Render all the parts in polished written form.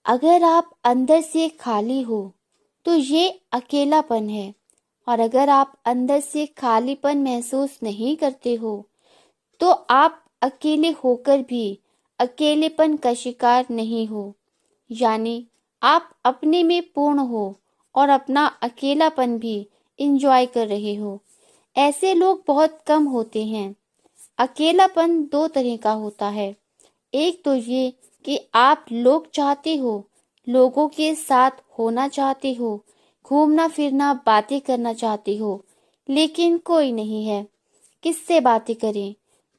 अगर आप अंदर से खाली हो तो ये अकेलापन है, और अगर आप अंदर से खालीपन महसूस नहीं करते हो तो आप अकेले होकर भी अकेलेपन का शिकार नहीं हो। यानी आप अपने में पूर्ण हो और अपना अकेलापन भी इंजॉय कर रहे हो। ऐसे लोग बहुत कम होते हैं। अकेलापन दो तरह का होता है। एक तो ये कि आप लोग चाहते हो, लोगों के साथ होना चाहते हो, घूमना फिरना बातें करना चाहते हो, लेकिन कोई नहीं है, किससे बातें करें,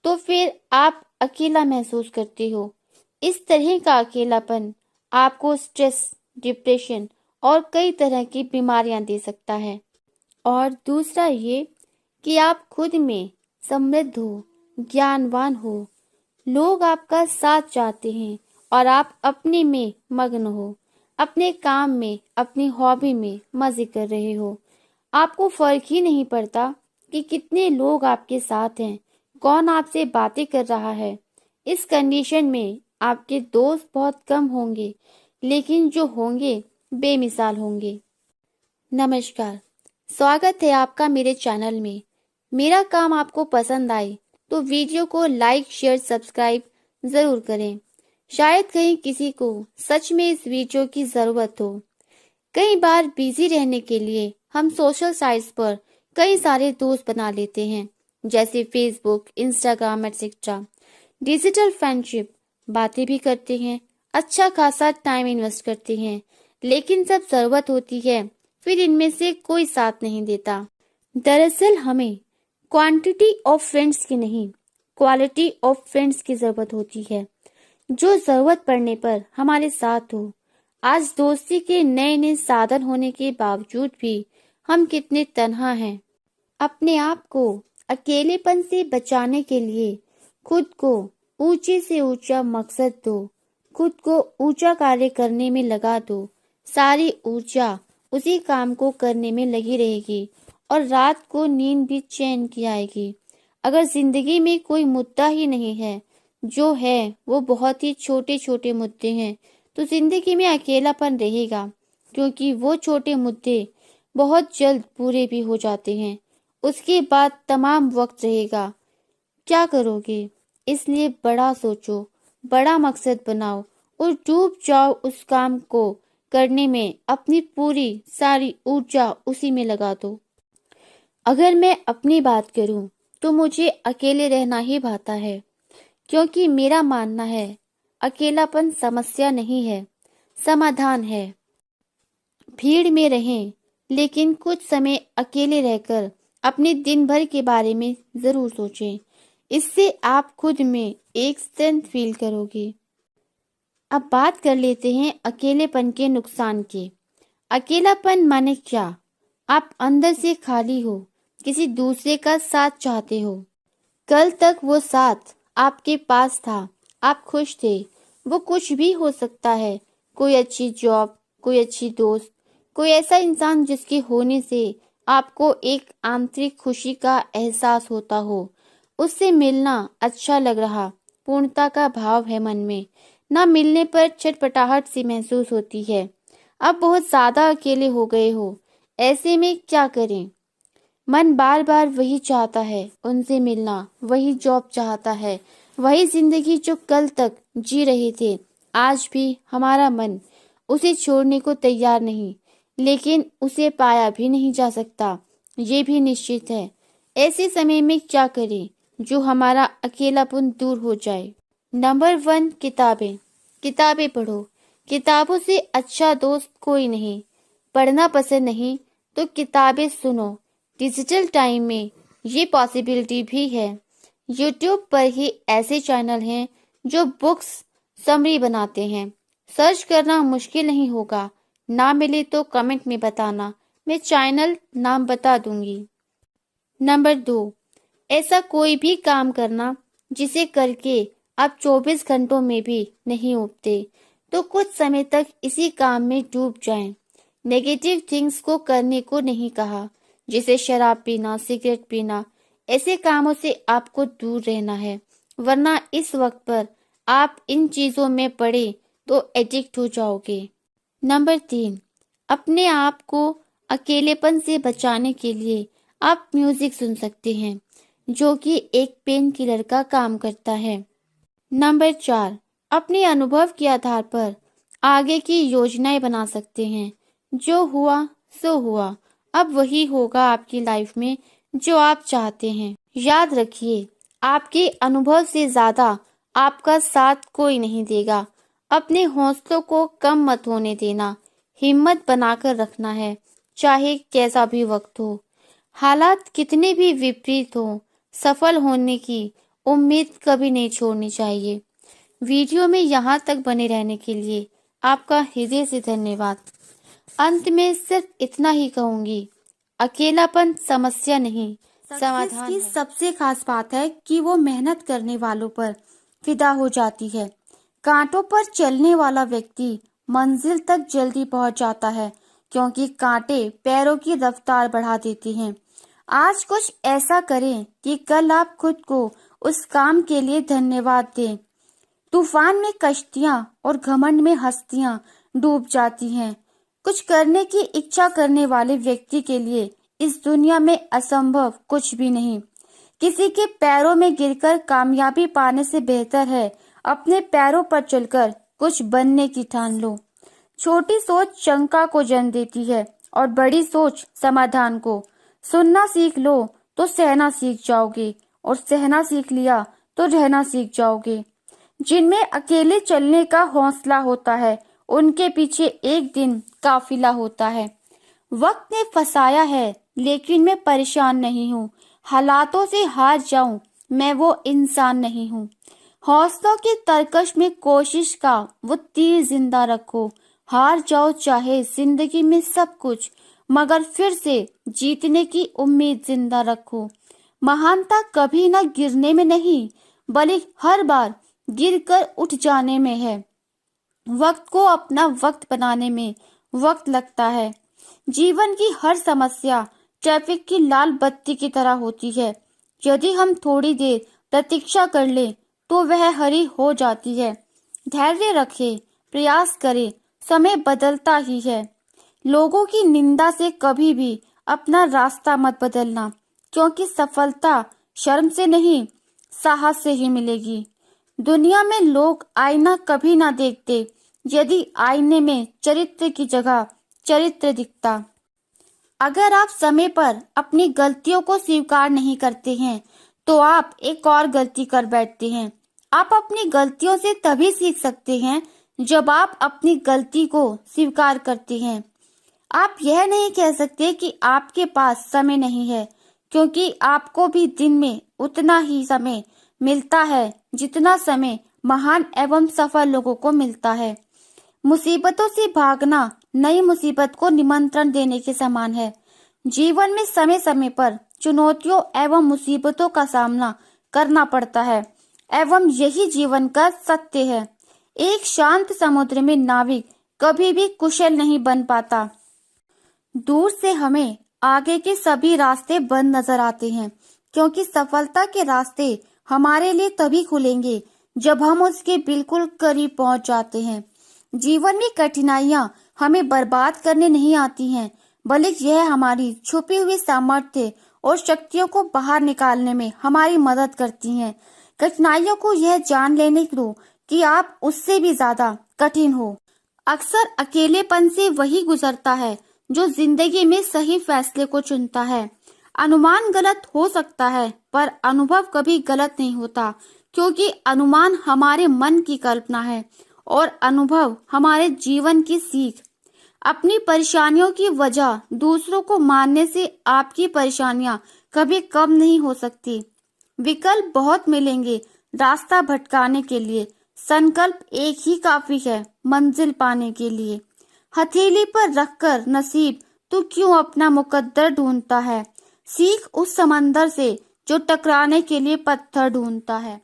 तो फिर आप अकेला महसूस करते हो। इस तरह का अकेलापन आपको स्ट्रेस, डिप्रेशन और कई तरह की बीमारियां दे सकता है। और दूसरा ये कि आप खुद में समृद्ध हो, ज्ञानवान हो, लोग आपका साथ चाहते हैं और आप अपने में मग्न हो, अपने काम में, अपनी हॉबी में मजे कर रहे हो। आपको फर्क ही नहीं पड़ता कि कितने लोग आपके साथ हैं, कौन आपसे बातें कर रहा है। इस कंडीशन में आपके दोस्त बहुत कम होंगे, लेकिन जो होंगे बेमिसाल होंगे। नमस्कार, स्वागत है आपका मेरे चैनल में। मेरा काम आपको पसंद आए तो वीडियो को लाइक, शेयर, सब्सक्राइब जरूर करें। शायद कहीं किसी को सच में इस वीडियो की जरूरत हो। कई बार बिजी रहने के लिए हम सोशल साइट्स पर कई सारे दोस्त बना लेते हैं, जैसे Facebook, Instagram etcetera. Digital friendship, बातें भी करते हैं, अच्छा खासा टाइम इन्वेस्ट करते हैं, लेकिन जब जरूरत होती है फिर इनमें से कोई साथ नहीं देता। दरअसल हमें क्वांटिटी ऑफ फ्रेंड्स की नहीं, क्वालिटी ऑफ फ्रेंड्स की जरूरत होती है, जो जरूरत पड़ने पर हमारे साथ हो। आज दोस्ती के नए नए साधन होने के बावजूद भी हम कितने तन्हा हैं। अपने आप को अकेलेपन से बचाने के लिए खुद को ऊंचे से ऊंचा मकसद दो, खुद को ऊंचा कार्य करने में लगा दो। सारी ऊर्जा उसी काम को करने में लगी रहेगी और रात को नींद भी चैन की आएगी। अगर जिंदगी में कोई मुद्दा ही नहीं है, जो है वो बहुत ही छोटे छोटे मुद्दे हैं, तो जिंदगी में अकेलापन रहेगा, क्योंकि वो छोटे मुद्दे बहुत जल्द पूरे भी हो जाते हैं। उसके बाद तमाम वक्त रहेगा। क्या करोगे? इसलिए बड़ा सोचो, बड़ा मकसद बनाओ और डूब जाओ उस काम को करने में। अपनी पूरी सारी ऊर्जा उसी में लगा दो। अगर मैं अपनी बात करूं तो मुझे अकेले रहना ही भाता है, क्योंकि मेरा मानना है अकेलापन समस्या नहीं है, समाधान है। भीड़ में रहें, लेकिन कुछ समय अकेले रहकर अपने दिन भर के बारे में जरूर सोचें। इससे आप खुद में एक स्ट्रेंथ फील करोगे। अब बात कर लेते हैं अकेलेपन के नुकसान की। अकेलापन माने क्या? आप अंदर से खाली हो, किसी दूसरे का साथ चाहते हो। कल तक वो साथ आपके पास था, आप खुश थे। वो कुछ भी हो सकता है, कोई अच्छी जॉब, कोई अच्छी दोस्त, कोई ऐसा इंसान जिसके होने से आपको एक आंतरिक खुशी का एहसास होता हो। उससे मिलना अच्छा लग रहा, पूर्णता का भाव है मन में। ना मिलने पर छटपटाहट सी महसूस होती है। अब बहुत ज्यादा अकेले हो गए हो, ऐसे में क्या करें? मन बार बार वही चाहता है, उनसे मिलना, वही जॉब चाहता है, वही जिंदगी जो कल तक जी रहे थे। आज भी हमारा मन उसे छोड़ने को तैयार नहीं, लेकिन उसे पाया भी नहीं जा सकता, ये भी निश्चित है। ऐसे समय में क्या करें जो हमारा अकेलापन दूर हो जाए? नंबर 1, किताबें। किताबें पढ़ो। किताबों से अच्छा दोस्त कोई नहीं। पढ़ना पसंद नहीं तो किताबें सुनो। डिजिटल टाइम में ये पॉसिबिलिटी भी है। यूट्यूब पर ही ऐसे चैनल हैं जो बुक्स समरी बनाते हैं। सर्च करना मुश्किल नहीं होगा। ना मिले तो कमेंट में बताना, मैं चैनल नाम बता दूंगी। नंबर 2, ऐसा कोई भी काम करना जिसे करके आप 24 घंटों में भी नहीं उबते, तो कुछ समय तक इसी काम में डूब जाएं। नेगेटिव थिंग्स को करने को नहीं कहा, जैसे शराब पीना, सिगरेट पीना। ऐसे कामों से आपको दूर रहना है, वरना इस वक्त पर आप इन चीजों में पड़े तो एडिक्ट हो जाओगे। नंबर 3, अपने आप को अकेलेपन से बचाने के लिए आप म्यूजिक सुन सकते हैं, जो कि एक पेन किलर का काम करता है। नंबर 4, अपने अनुभव के आधार पर आगे की योजनाएं बना सकते हैं। जो हुआ सो हुआ, अब वही होगा आपकी लाइफ में जो आप चाहते हैं। याद रखिए, आपके अनुभव से ज्यादा आपका साथ कोई नहीं देगा। अपने हौसलों को कम मत होने देना, हिम्मत बनाकर रखना है, चाहे कैसा भी वक्त हो। हालात कितने भी विपरीत हो, सफल होने की उम्मीद कभी नहीं छोड़नी चाहिए। वीडियो में यहाँ तक बने रहने के लिए आपका हृदय से धन्यवाद। अंत में सिर्फ इतना ही कहूंगी, अकेलापन समस्या नहीं, समाधान की सबसे खास बात है कि वो मेहनत करने वालों पर फिदा हो जाती है। कांटों पर चलने वाला व्यक्ति मंजिल तक जल्दी पहुंच जाता है, क्योंकि कांटे पैरों की रफ्तार बढ़ा देती हैं। आज कुछ ऐसा करें कि कल आप खुद को उस काम के लिए धन्यवाद दें। तूफान में कश्तियां और घमंड में हस्तियां डूब जाती हैं। कुछ करने की इच्छा करने वाले व्यक्ति के लिए इस दुनिया में असंभव कुछ भी नहीं। किसी के पैरों में गिरकर कामयाबी पाने से बेहतर है अपने पैरों पर चलकर कुछ बनने की ठान लो। छोटी सोच शंका को जन्म देती है और बड़ी सोच समाधान को। सुनना सीख लो तो सहना सीख जाओगे, और सहना सीख लिया तो रहना सीख जाओगे। जिनमें अकेले चलने का हौसला होता है, उनके पीछे एक दिन काफिला होता है। वक्त ने फंसाया है, लेकिन मैं परेशान नहीं हूँ। हालातों से हार जाऊं, मैं वो इंसान नहीं हूँ। हौसलों की तरकश में कोशिश का वो तीर जिंदा रखो। हार जाओ चाहे जिंदगी में सब कुछ, मगर फिर से जीतने की उम्मीद जिंदा रखो। महानता कभी न गिरने में नहीं, बल्कि हर बार गिरकर उठ जाने में है। वक्त को अपना वक्त बनाने में वक्त लगता है। जीवन की हर समस्या ट्रैफिक की लाल बत्ती की तरह होती है। यदि हम थोड़ी देर प्रतीक्षा कर लें तो वह हरी हो जाती है। धैर्य रखें, प्रयास करें, समय बदलता ही है। लोगों की निंदा से कभी भी अपना रास्ता मत बदलना, क्योंकि सफलता शर्म से नहीं, साहस से ही मिलेगी। दुनिया में लोग आईना कभी ना देखते, यदि आईने में चरित्र की जगह चरित्र दिखता। अगर आप समय पर अपनी गलतियों को स्वीकार नहीं करते हैं, तो आप एक और गलती कर बैठते हैं। आप अपनी गलतियों से तभी सीख सकते हैं जब आप अपनी गलती को स्वीकार करते हैं। आप यह नहीं कह सकते कि आपके पास समय नहीं है, क्योंकि आपको भी दिन में उतना ही समय मिलता है जितना समय महान एवं सफल लोगों को मिलता है। मुसीबतों से भागना नई मुसीबत को निमंत्रण देने के समान है। जीवन में समय समय पर चुनौतियों एवं मुसीबतों का सामना करना पड़ता है, एवं यही जीवन का सत्य है। एक शांत समुद्र में नाविक कभी भी कुशल नहीं बन पाता। दूर से हमें आगे के सभी रास्ते बंद नजर आते हैं, क्योंकि सफलता के रास्ते हमारे लिए तभी खुलेंगे जब हम उसके बिल्कुल करीब पहुंच जाते हैं। जीवन में कठिनाइयां हमें बर्बाद करने नहीं आती हैं, बल्कि यह हमारी छुपी हुई सामर्थ्य और शक्तियों को बाहर निकालने में हमारी मदद करती हैं। कठिनाइयों को यह जान लेने दो कि आप उससे भी ज्यादा कठिन हो। अक्सर अकेलेपन से वही गुजरता है जो जिंदगी में सही फैसले को चुनता है। अनुमान गलत हो सकता है, पर अनुभव कभी गलत नहीं होता, क्योंकि अनुमान हमारे मन की कल्पना है और अनुभव हमारे जीवन की सीख। अपनी परेशानियों की वजह दूसरों को मानने से आपकी परेशानियां कभी कम नहीं हो सकती। विकल्प बहुत मिलेंगे रास्ता भटकाने के लिए, संकल्प एक ही काफी है मंजिल पाने के लिए। हथेली पर रखकर नसीब तू क्यों अपना मुकद्दर ढूंढता है, सीख उस समंदर से जो टकराने के लिए पत्थर ढूंढता है।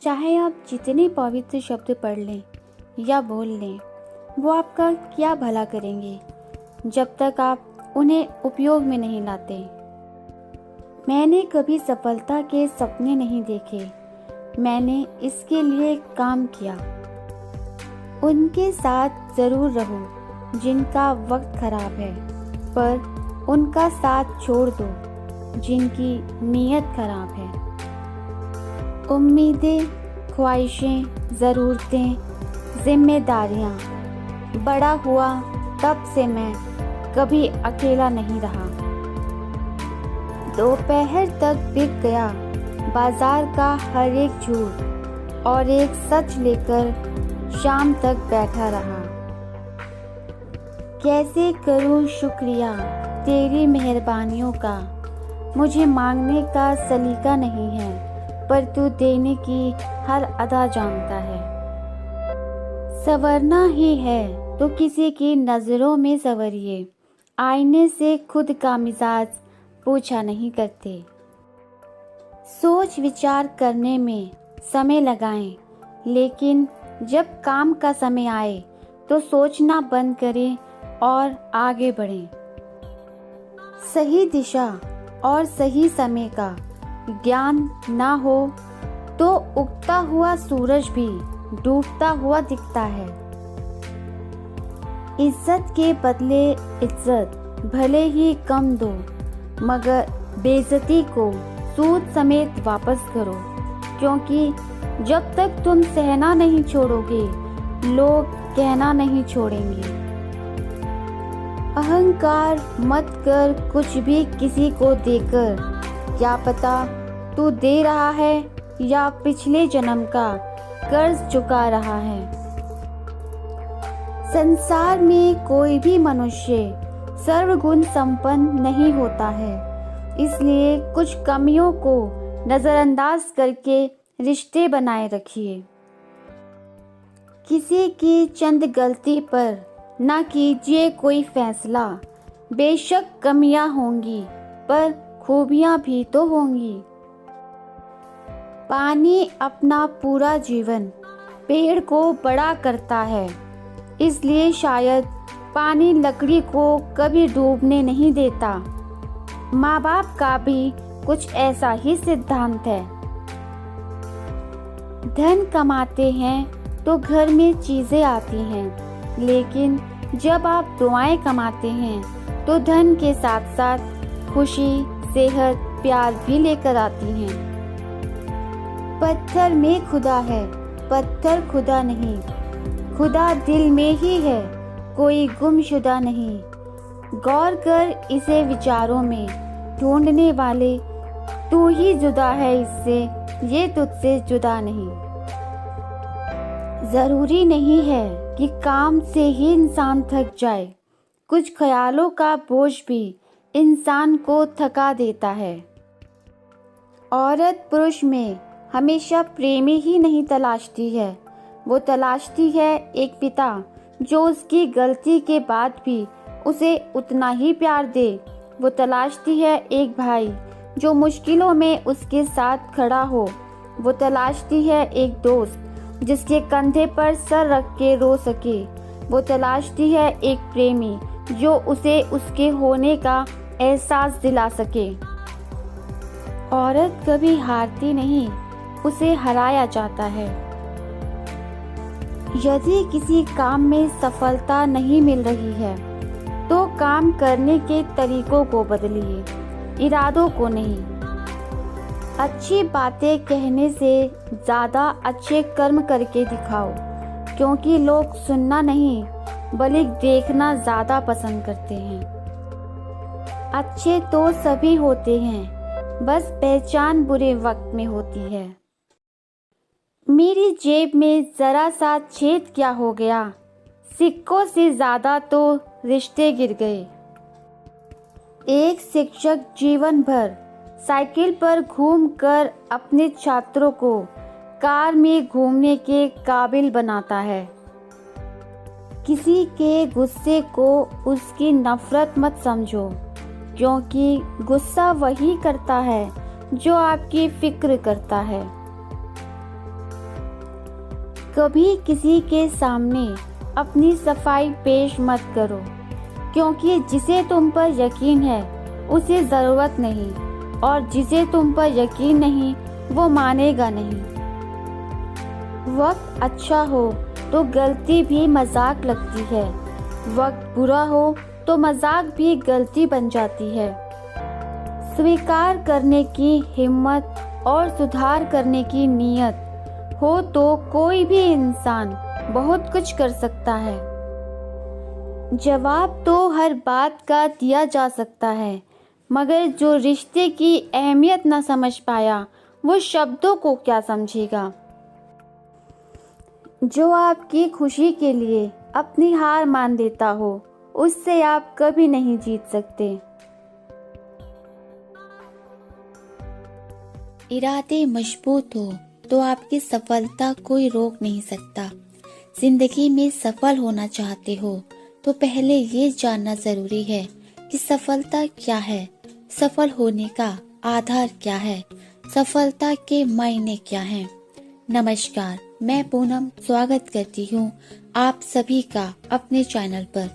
चाहे आप जितने पवित्र शब्द पढ़ लें या बोल लें, वो आपका क्या भला करेंगे जब तक आप उन्हें उपयोग में नहीं लाते। मैंने कभी सफलता के सपने नहीं देखे, मैंने इसके लिए काम किया। उनके साथ जरूर रहो जिनका वक्त खराब है, पर उनका साथ छोड़ दो जिनकी नीयत खराब है। उम्मीदें, ख्वाहिशें, ज़रूरतें, जिम्मेदारियाँ, बड़ा हुआ तब से मैं कभी अकेला नहीं रहा। दोपहर तक बिक गया बाजार का हर एक झूठ और एक सच लेकर शाम तक बैठा रहा। कैसे करूं शुक्रिया तेरी मेहरबानियों का, मुझे मांगने का सलीका नहीं है, पर तू देने की हर अदा जानता है। संवरना ही है तो किसी की नज़रों में संवरिए, आईने से खुद का मिजाज पूछा नहीं करते। सोच विचार करने में समय लगाएं, लेकिन जब काम का समय आए तो सोचना बंद करें और आगे बढ़ें। सही दिशा और सही समय का ज्ञान ना हो तो उगता हुआ सूरज भी डूबता हुआ दिखता है। इज्जत के बदले इज्जत भले ही कम दो, मगर बेइज्जती को सूद समेत वापस करो, क्योंकि जब तक तुम सहना नहीं छोड़ोगे, लोग कहना नहीं छोड़ेंगे। अहंकार मत कर कुछ भी किसी को देकर, क्या पता तू दे रहा है या पिछले जन्म का कर्ज चुका रहा है। संसार में कोई भी मनुष्य सर्वगुण संपन्न नहीं होता है, इसलिए कुछ कमियों को नजरअंदाज करके रिश्ते बनाए रखिए। किसी की चंद गलती पर ना कीजिए कोई फैसला, बेशक कमियां होंगी पर खूबियां भी तो होंगी। पानी अपना पूरा जीवन पेड़ को बड़ा करता है, इसलिए शायद पानी लकड़ी को कभी डूबने नहीं देता। माँ बाप का भी कुछ ऐसा ही सिद्धांत है। धन कमाते हैं तो घर में चीजें आती हैं, लेकिन जब आप दुआएं कमाते हैं तो धन के साथ साथ खुशी, सेहत, प्यार भी लेकर आती हैं। पत्थर में खुदा है, पत्थर खुदा नहीं, खुदा दिल में ही है, कोई गुमशुदा नहीं। गौर कर इसे विचारों में, ढूंढने वाले तू ही जुदा है इससे, ये तुझसे जुदा नहीं। जरूरी नहीं है कि काम से ही इंसान थक जाए, कुछ ख्यालों का बोझ भी इंसान को थका देता है। औरत पुरुष में हमेशा प्रेमी ही नहीं तलाशती है, वो तलाशती है एक पिता जो उसकी गलती के बाद भी उसे उतना ही प्यार दे। वो तलाशती है एक भाई जो मुश्किलों में उसके साथ खड़ा हो। वो तलाशती है एक दोस्त जिसके कंधे पर सर रख के रो सके। वो तलाशती है एक प्रेमी जो उसे उसके होने का एहसास दिला सके। औरत कभी हारती नहीं, उसे हराया जाता है। यदि किसी काम में सफलता नहीं मिल रही है तो काम करने के तरीकों को बदलिए, इरादों को नहीं। अच्छी बातें कहने से ज़्यादा अच्छे कर्म करके दिखाओ, क्योंकि लोग सुनना नहीं बल्कि देखना ज़्यादा पसंद करते हैं। अच्छे तो सभी होते हैं, बस पहचान बुरे वक्त में होती है। मेरी जेब में ज़रा सा छेद क्या हो गया, सिक्कों से ज़्यादा तो रिश्ते गिर गए। एक शिक्षक जीवन भर साइकिल पर घूमकर अपने छात्रों को कार में घूमने के काबिल बनाता है। किसी के गुस्से को उसकी नफरत मत समझो, क्योंकि गुस्सा वही करता है जो आपकी फिक्र करता है। कभी किसी के सामने अपनी सफाई पेश मत करो, क्योंकि जिसे तुम पर यकीन है उसे ज़रूरत नहीं, और जिसे तुम पर यकीन नहीं वो मानेगा नहीं। वक्त अच्छा हो तो गलती भी मजाक लगती है। वक्त बुरा हो तो मजाक भी गलती बन जाती है। स्वीकार करने की हिम्मत और सुधार करने की नीयत हो तो कोई भी इंसान बहुत कुछ कर सकता है। जवाब तो हर बात का दिया जा सकता है, मगर जो रिश्ते की अहमियत ना समझ पाया वो शब्दों को क्या समझेगा। जो आपकी खुशी के लिए अपनी हार मान लेता हो उससे आप कभी नहीं जीत सकते। इरादे मजबूत हो तो आपकी सफलता कोई रोक नहीं सकता। जिंदगी में सफल होना चाहते हो तो पहले ये जानना जरूरी है कि सफलता क्या है, सफल होने का आधार क्या है, सफलता के मायने क्या हैं। नमस्कार, मैं पूनम स्वागत करती हूँ आप सभी का अपने चैनल पर।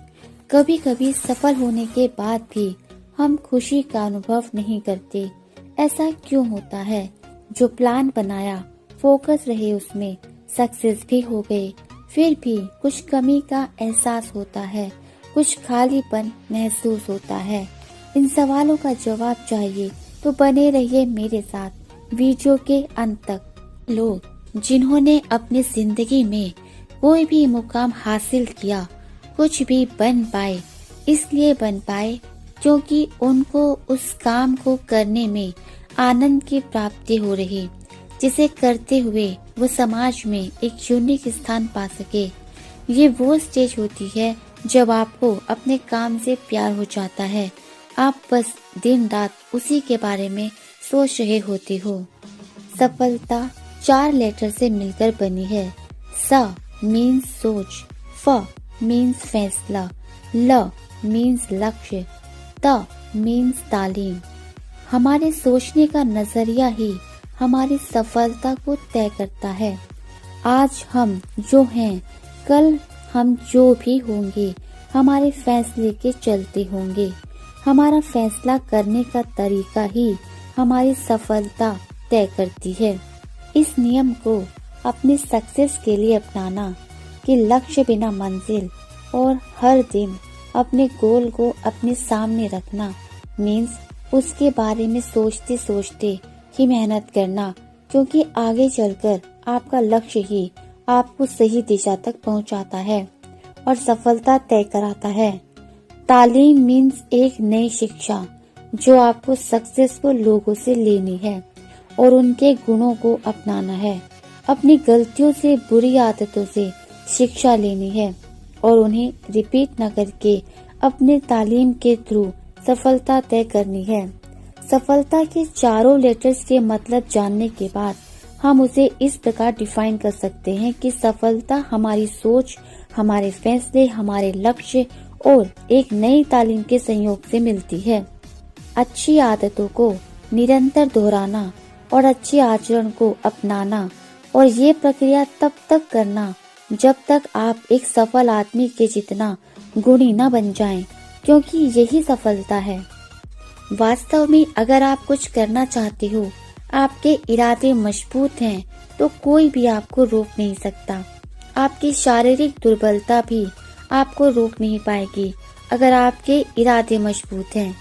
कभी कभी सफल होने के बाद भी हम खुशी का अनुभव नहीं करते। ऐसा क्यों होता है? जो प्लान बनाया, फोकस रहे उसमें, सक्सेस भी हो गए, फिर भी कुछ कमी का एहसास होता है, कुछ खालीपन महसूस होता है। इन सवालों का जवाब चाहिए तो बने रहिए मेरे साथ वीडियो के अंत तक। लोग जिन्होंने अपनी जिंदगी में कोई भी मुकाम हासिल किया, कुछ भी बन पाए, इसलिए बन पाए क्योंकि उनको उस काम को करने में आनंद की प्राप्ति हो रही, जिसे करते हुए वो समाज में एक यूनिक स्थान पा सके। ये वो स्टेज होती है जब आपको अपने काम से प्यार हो जाता है। आप बस दिन रात उसी के बारे में सोच रहे होते हो। सफलता 4 लेटर से मिलकर बनी है। स मीन्स सोच, फ मीन्स फैसला, ल मीन्स लक्ष्य, त मीन्स तालीम। हमारे सोचने का नजरिया ही हमारी सफलता को तय करता है। आज हम जो हैं, कल हम जो भी होंगे हमारे फैसले के चलते होंगे। हमारा फैसला करने का तरीका ही हमारी सफलता तय करती है। इस नियम को अपनी सक्सेस के लिए अपनाना कि लक्ष्य बिना मंजिल और हर दिन अपने गोल को अपने सामने रखना मीन्स उसके बारे में सोचते सोचते ही मेहनत करना, क्योंकि आगे चलकर आपका लक्ष्य ही आपको सही दिशा तक पहुंचाता है और सफलता तय कराता है। तालीम मीन्स एक नई शिक्षा जो आपको सक्सेसफुल लोगों से लेनी है और उनके गुणों को अपनाना है। अपनी गलतियों से, बुरी आदतों से शिक्षा लेनी है और उन्हें रिपीट न करके अपने तालीम के थ्रू सफलता तय करनी है। सफलता के चारों लेटर्स के मतलब जानने के बाद हम उसे इस प्रकार डिफाइन कर सकते हैं कि सफलता हमारी सोच, हमारे फैसले, हमारे लक्ष्य और एक नई तालीम के संयोग से मिलती है। अच्छी आदतों को निरंतर दोहराना और अच्छे आचरण को अपनाना, और ये प्रक्रिया तब तक करना जब तक आप एक सफल आदमी के जितना गुणी न बन जाएं, क्योंकि यही सफलता है। वास्तव में अगर आप कुछ करना चाहते हो, आपके इरादे मजबूत हैं, तो कोई भी आपको रोक नहीं सकता। आपकी शारीरिक दुर्बलता भी आपको रोक नहीं पाएगी अगर आपके इरादे मजबूत हैं।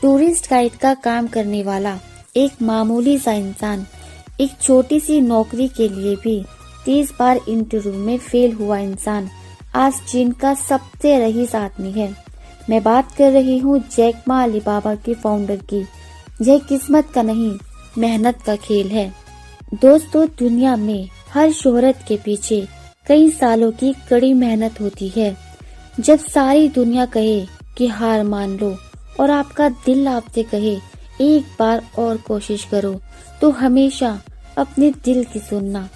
टूरिस्ट गाइड का काम करने वाला एक मामूली सा इंसान एक छोटी सी नौकरी के लिए भी 30 बार इंटरव्यू में फेल हुआ इंसान आज चीन का सबसे रईस आदमी है। मैं बात कर रही हूँ जैक मा अलीबाबा के फाउंडर की। यह किस्मत का नहीं, मेहनत का खेल है। दोस्तों, दुनिया में हर शोहरत के पीछे कई सालों की कड़ी मेहनत होती है। जब सारी दुनिया कहे कि हार मान लो और आपका दिल आपसे कहे एक बार और कोशिश करो, तो हमेशा अपने दिल की सुनना।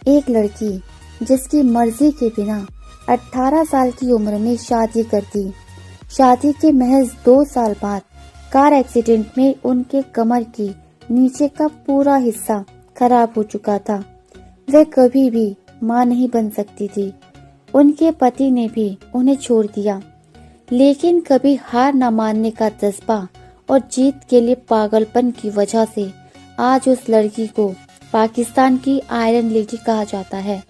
एक लड़की जिसकी मर्जी के बिना 18 साल की उम्र में शादी कर दी। शादी के महज 2 साल बाद कार एक्सीडेंट में उनके कमर की नीचे का पूरा हिस्सा खराब हो चुका था। वह कभी भी मां नहीं बन सकती थी। उनके पति ने भी उन्हें छोड़ दिया, लेकिन कभी हार न मानने का जज्बा और जीत के लिए पागलपन की वजह से आज उस लड़की को पाकिस्तान की आयरन लेडी कहा जाता है।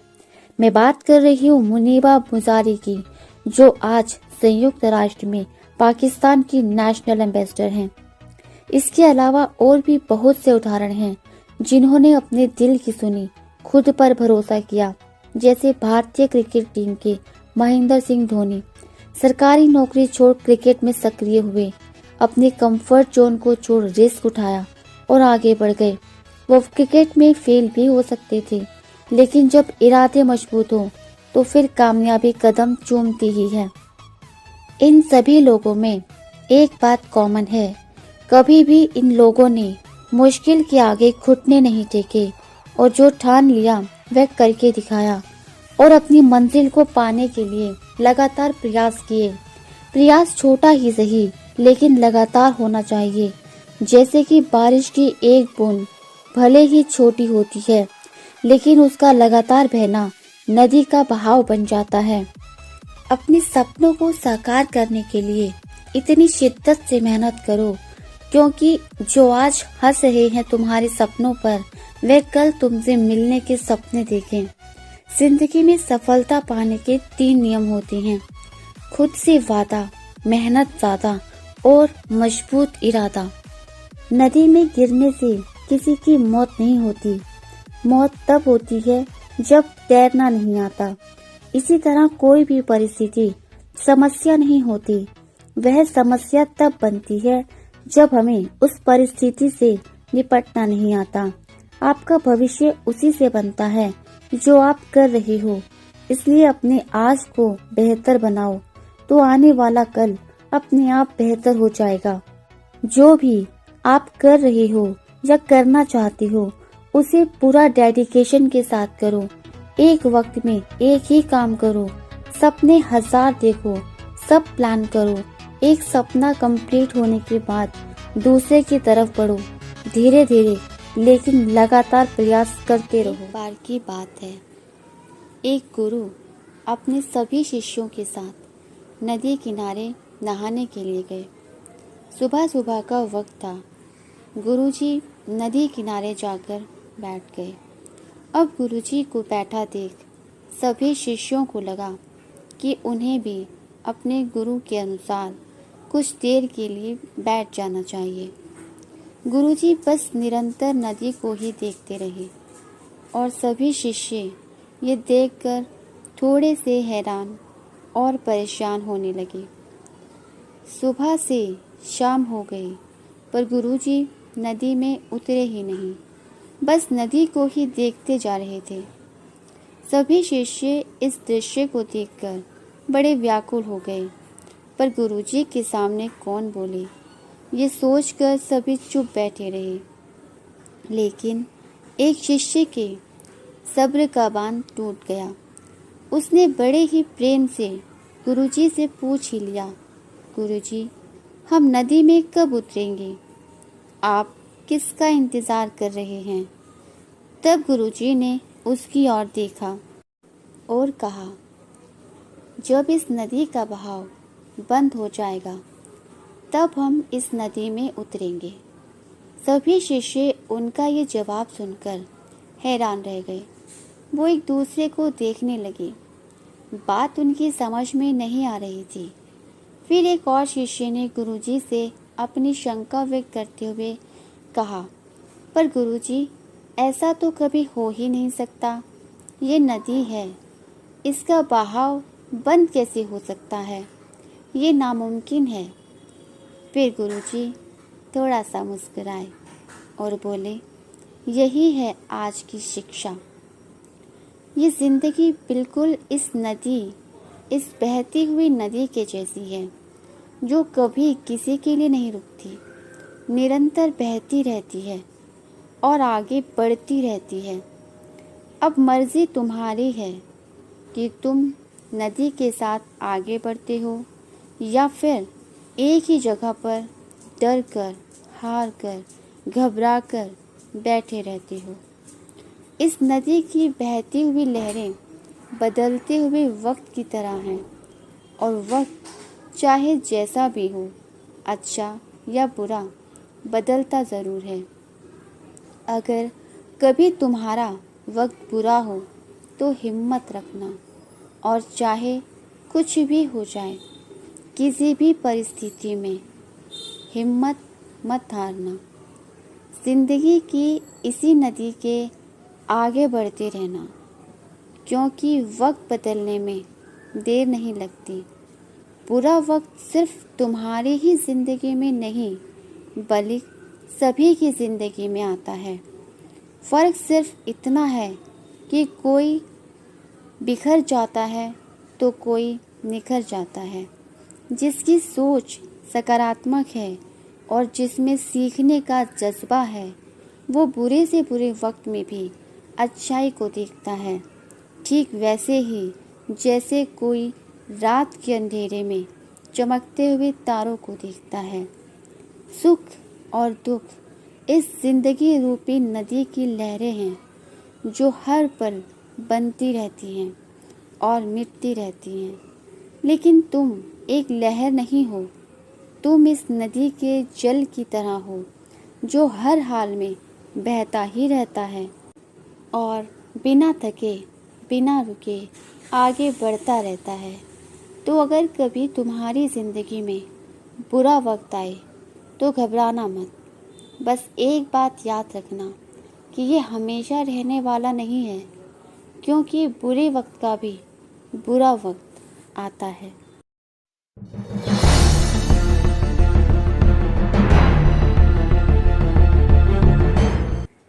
मैं बात कर रही हूँ मुनीबा मुजारी की, जो आज संयुक्त राष्ट्र में पाकिस्तान की नेशनल एम्बेसडर हैं। इसके अलावा और भी बहुत से उदाहरण हैं जिन्होंने अपने दिल की सुनी, खुद पर भरोसा किया, जैसे भारतीय क्रिकेट टीम के महेंद्र सिंह धोनी सरकारी नौकरी छोड़ क्रिकेट में सक्रिय हुए, अपने कंफर्ट जोन को छोड़ रिस्क उठाया और आगे बढ़ गए। वो क्रिकेट में फेल भी हो सकते थे, लेकिन जब इरादे मजबूत हो तो फिर कामयाबी कदम चूमती ही है। इन सभी लोगों में एक बात कॉमन है, कभी भी इन लोगों ने मुश्किल के आगे घुटने नहीं टेके और जो ठान लिया वह करके दिखाया और अपनी मंजिल को पाने के लिए लगातार प्रयास किए। प्रयास छोटा ही सही लेकिन लगातार होना चाहिए। जैसे कि बारिश की एक बूंद भले ही छोटी होती है, लेकिन उसका लगातार बहना नदी का बहाव बन जाता है। अपने सपनों को साकार करने के लिए इतनी शिद्दत से मेहनत करो, क्योंकि जो आज हंस रहे हैं तुम्हारे सपनों पर, वे कल तुमसे मिलने के सपने देखें। जिंदगी में सफलता पाने के 3 नियम होते हैं: खुद से वादा, मेहनत ज्यादा और मजबूत इरादा। नदी में गिरने से किसी की मौत नहीं होती, मौत तब होती है जब तैरना नहीं आता। इसी तरह कोई भी परिस्थिति समस्या नहीं होती, वह समस्या तब बनती है जब हमें उस परिस्थिति से निपटना नहीं आता। आपका भविष्य उसी से बनता है जो आप कर रहे हो, इसलिए अपने आज को बेहतर बनाओ तो आने वाला कल अपने आप बेहतर हो जाएगा। जो भी आप कर रहे हो या करना चाहते हो, उसे पूरा डेडिकेशन के साथ करो। एक वक्त में एक ही काम करो, सपने 1000 देखो, सब प्लान करो। एक सपना कंप्लीट होने के बाद दूसरे की तरफ बढ़ो, धीरे धीरे लेकिन लगातार प्रयास करते रहो। एक बार की बात है, एक गुरु अपने सभी शिष्यों के साथ नदी किनारे नहाने के लिए गए। सुबह सुबह का वक्त था। गुरुजी नदी किनारे जाकर बैठ गए। अब गुरुजी को बैठा देख सभी शिष्यों को लगा कि उन्हें भी अपने गुरु के अनुसार कुछ देर के लिए बैठ जाना चाहिए। गुरुजी बस निरंतर नदी को ही देखते रहे और सभी शिष्य ये देखकर थोड़े से हैरान और परेशान होने लगे। सुबह से शाम हो गई, पर गुरुजी नदी में उतरे ही नहीं, बस नदी को ही देखते जा रहे थे। सभी शिष्य इस दृश्य को देखकर बड़े व्याकुल हो गए, पर गुरुजी के सामने कौन बोले, ये सोचकर सभी चुप बैठे रहे। लेकिन एक शिष्य के सब्र का बांध टूट गया। उसने बड़े ही प्रेम से गुरुजी से पूछ ही लिया, गुरुजी, हम नदी में कब उतरेंगे? आप किसका इंतज़ार कर रहे हैं? तब गुरुजी ने उसकी ओर देखा और कहा, जब इस नदी का बहाव बंद हो जाएगा तब हम इस नदी में उतरेंगे। सभी शिष्य उनका ये जवाब सुनकर हैरान रह गए। वो एक दूसरे को देखने लगे। बात उनकी समझ में नहीं आ रही थी। फिर एक और शिष्य ने गुरुजी से अपनी शंका व्यक्त करते हुए कहा, पर गुरुजी, ऐसा तो कभी हो ही नहीं सकता। ये नदी है, इसका बहाव बंद कैसे हो सकता है? ये नामुमकिन है। फिर गुरुजी थोड़ा सा मुस्कुराए और बोले, यही है आज की शिक्षा। ये जिंदगी बिल्कुल इस बहती हुई नदी के जैसी है, जो कभी किसी के लिए नहीं रुकती, निरंतर बहती रहती है और आगे बढ़ती रहती है। अब मर्जी तुम्हारी है कि तुम नदी के साथ आगे बढ़ते हो या फिर एक ही जगह पर डर कर, हार कर, घबरा कर बैठे रहते हो। इस नदी की बहती हुई लहरें बदलते हुए वक्त की तरह हैं और वक्त चाहे जैसा भी हो, अच्छा या बुरा, बदलता ज़रूर है। अगर कभी तुम्हारा वक्त बुरा हो तो हिम्मत रखना और चाहे कुछ भी हो जाए, किसी भी परिस्थिति में हिम्मत मत हारना। जिंदगी की इसी नदी के आगे बढ़ते रहना, क्योंकि वक्त बदलने में देर नहीं लगती। बुरा वक्त सिर्फ तुम्हारी ही ज़िंदगी में नहीं, बल्कि सभी की ज़िंदगी में आता है। फ़र्क सिर्फ इतना है कि कोई बिखर जाता है तो कोई निखर जाता है। जिसकी सोच सकारात्मक है और जिसमें सीखने का जज्बा है, वो बुरे से बुरे वक्त में भी अच्छाई को देखता है। ठीक वैसे ही जैसे कोई रात के अंधेरे में चमकते हुए तारों को देखता है। सुख और दुख इस जिंदगी रूपी नदी की लहरें हैं, जो हर पल बनती रहती हैं और मिटती रहती हैं। लेकिन तुम एक लहर नहीं हो, तुम इस नदी के जल की तरह हो, जो हर हाल में बहता ही रहता है और बिना थके बिना रुके आगे बढ़ता रहता है। तो अगर कभी तुम्हारी ज़िंदगी में बुरा वक्त आए तो घबराना मत। बस एक बात याद रखना कि ये हमेशा रहने वाला नहीं है, क्योंकि बुरे वक्त का भी बुरा वक्त आता है।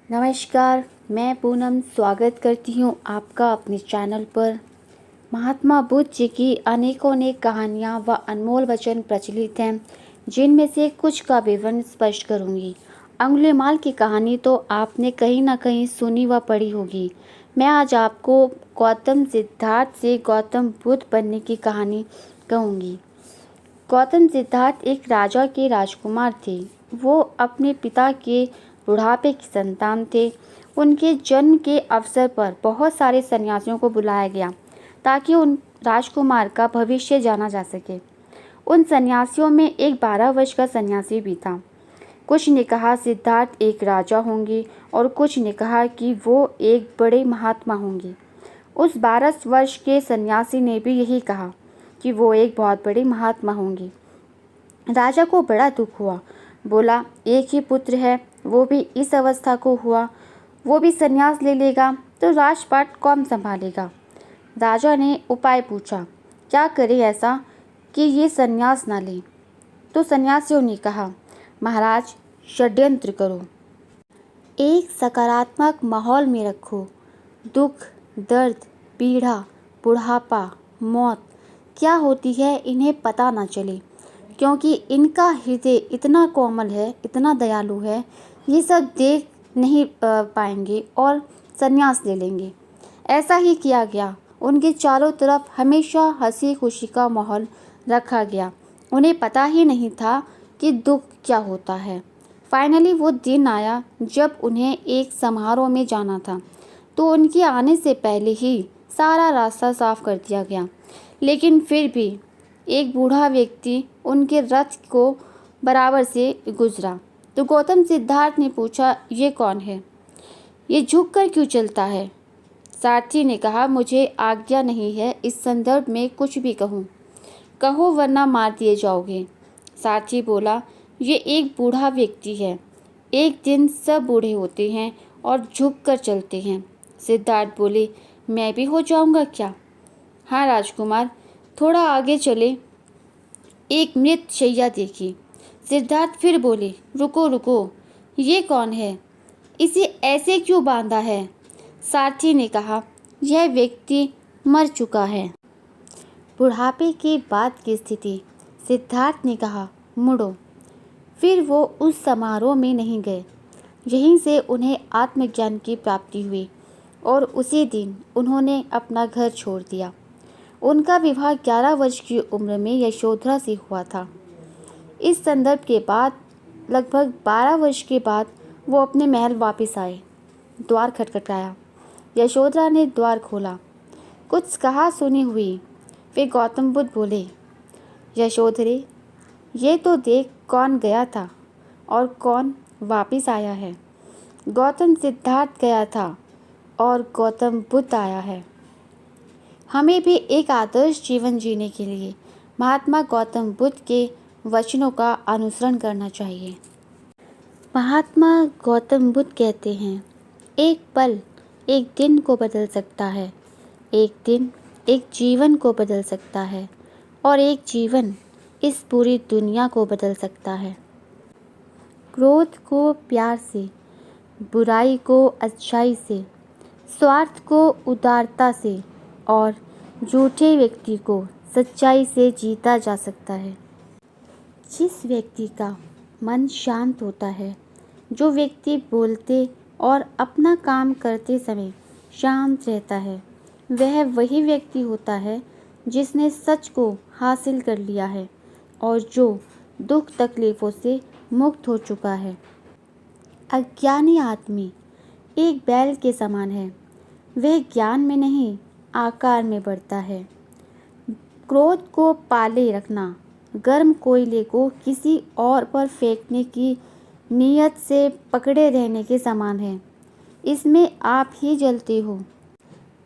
नमस्कार, मैं पूनम स्वागत करती हूँ आपका अपने चैनल पर। महात्मा बुद्ध जी की अनेकों अनेक कहानियाँ व अनमोल वचन प्रचलित हैं, जिनमें से कुछ का विवरण स्पष्ट करूँगी। अंगुलीमाल की कहानी तो आपने कहीं ना कहीं सुनी व पढ़ी होगी। मैं आज आपको गौतम सिद्धार्थ से गौतम बुद्ध बनने की कहानी कहूँगी। गौतम सिद्धार्थ एक राजा के राजकुमार थे। वो अपने पिता के बुढ़ापे की संतान थे। उनके जन्म के अवसर पर बहुत सारे सन्यासियों को बुलाया गया ताकि उन राजकुमार का भविष्य जाना जा सके। उन सन्यासियों में एक 12 वर्ष का सन्यासी भी था। कुछ ने कहा सिद्धार्थ एक राजा होंगे और कुछ ने कहा कि वो एक बड़े महात्मा होंगे। उस 12 वर्ष के सन्यासी ने भी यही कहा कि वो एक बहुत बड़े महात्मा होंगे। राजा को बड़ा दुख हुआ। बोला, एक ही पुत्र है, वो भी इस अवस्था को हुआ, वो भी सन्यास ले लेगा तो राजपाट कौन संभालेगा। राजा ने उपाय पूछा, क्या करे ऐसा कि ये सन्यास ना ले। तो सन्यासियों ने कहा, महाराज षड्यंत्र करो, एक सकारात्मक माहौल में रखो। दुख, दर्द, पीड़ा, बुढ़ापा, मौत क्या होती है इन्हें पता ना चले, क्योंकि इनका हृदय इतना कोमल है, इतना दयालु है, ये सब देख नहीं पाएंगे और संन्यास ले लेंगे। ऐसा ही किया गया। उनके चारों तरफ हमेशा हंसी खुशी का माहौल रखा गया। उन्हें पता ही नहीं था कि दुख क्या होता है। फाइनली वो दिन आया जब उन्हें एक समारोह में जाना था, तो उनके आने से पहले ही सारा रास्ता साफ कर दिया गया। लेकिन फिर भी एक बूढ़ा व्यक्ति उनके रथ को बराबर से गुजरा। तो गौतम सिद्धार्थ ने पूछा, ये कौन है? ये झुक कर क्यों चलता है? सारथी ने कहा, मुझे आज्ञा नहीं है इस संदर्भ में कुछ भी कहूँ। कहो वरना मार दिए जाओगे। सारथी बोला, ये एक बूढ़ा व्यक्ति है। एक दिन सब बूढ़े होते हैं और झुक कर चलते हैं। सिद्धार्थ बोले, मैं भी हो जाऊँगा क्या? हाँ राजकुमार, थोड़ा आगे चले, एक मृत शैया देखी। सिद्धार्थ फिर बोले, रुको रुको, ये कौन है? इसे ऐसे क्यों बांधा है? सारथी ने कहा, यह व्यक्ति मर चुका है। बुढ़ापे के बाद की स्थिति। सिद्धार्थ ने कहा, मुड़ो। फिर वो उस समारोह में नहीं गए। यहीं से उन्हें आत्मज्ञान की प्राप्ति हुई और उसी दिन उन्होंने अपना घर छोड़ दिया। उनका विवाह 11 वर्ष की उम्र में यशोधरा से हुआ था। इस संदर्भ के बाद लगभग 12 वर्ष के बाद वो अपने महल वापस आए। द्वार खटखटाया। यशोधरा ने द्वार खोला। कुछ कहा सुनी हुई। फिर गौतम बुद्ध बोले, यशोधरे, ये तो देख कौन गया था और कौन वापस आया है। गौतम सिद्धार्थ गया था और गौतम बुद्ध आया है। हमें भी एक आदर्श जीवन जीने के लिए महात्मा गौतम बुद्ध के वचनों का अनुसरण करना चाहिए। महात्मा गौतम बुद्ध कहते हैं, एक पल एक दिन को बदल सकता है, एक दिन एक जीवन को बदल सकता है और एक जीवन इस पूरी दुनिया को बदल सकता है। क्रोध को प्यार से, बुराई को अच्छाई से, स्वार्थ को उदारता से और झूठे व्यक्ति को सच्चाई से जीता जा सकता है। जिस व्यक्ति का मन शांत होता है, जो व्यक्ति बोलते और अपना काम करते समय शांत रहता है, वह वही व्यक्ति होता है जिसने सच को हासिल कर लिया है और जो दुख तकलीफ़ों से मुक्त हो चुका है। अज्ञानी आदमी एक बैल के समान है, वह ज्ञान में नहीं आकार में बढ़ता है। क्रोध को पाले रखना गर्म कोयले को किसी और पर फेंकने की नीयत से पकड़े रहने के समान है, इसमें आप ही जलते हो।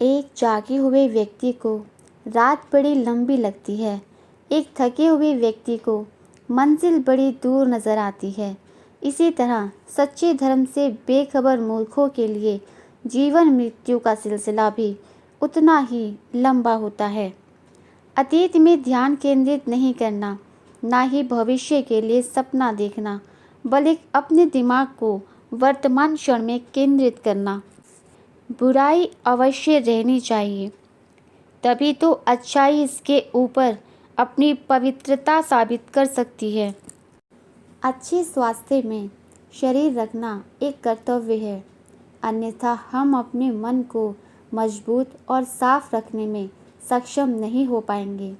एक जागे हुए व्यक्ति को रात बड़ी लंबी लगती है, एक थके हुए व्यक्ति को मंजिल बड़ी दूर नज़र आती है। इसी तरह सच्चे धर्म से बेखबर मूर्खों के लिए जीवन मृत्यु का सिलसिला भी उतना ही लंबा होता है। अतीत में ध्यान केंद्रित नहीं करना, ना ही भविष्य के लिए सपना देखना, बल्कि अपने दिमाग को वर्तमान क्षण में केंद्रित करना। बुराई अवश्य रहनी चाहिए, तभी तो अच्छाई इसके ऊपर अपनी पवित्रता साबित कर सकती है। अच्छे स्वास्थ्य में शरीर रखना एक कर्तव्य है, अन्यथा हम अपने मन को मजबूत और साफ रखने में सक्षम नहीं हो पाएंगे।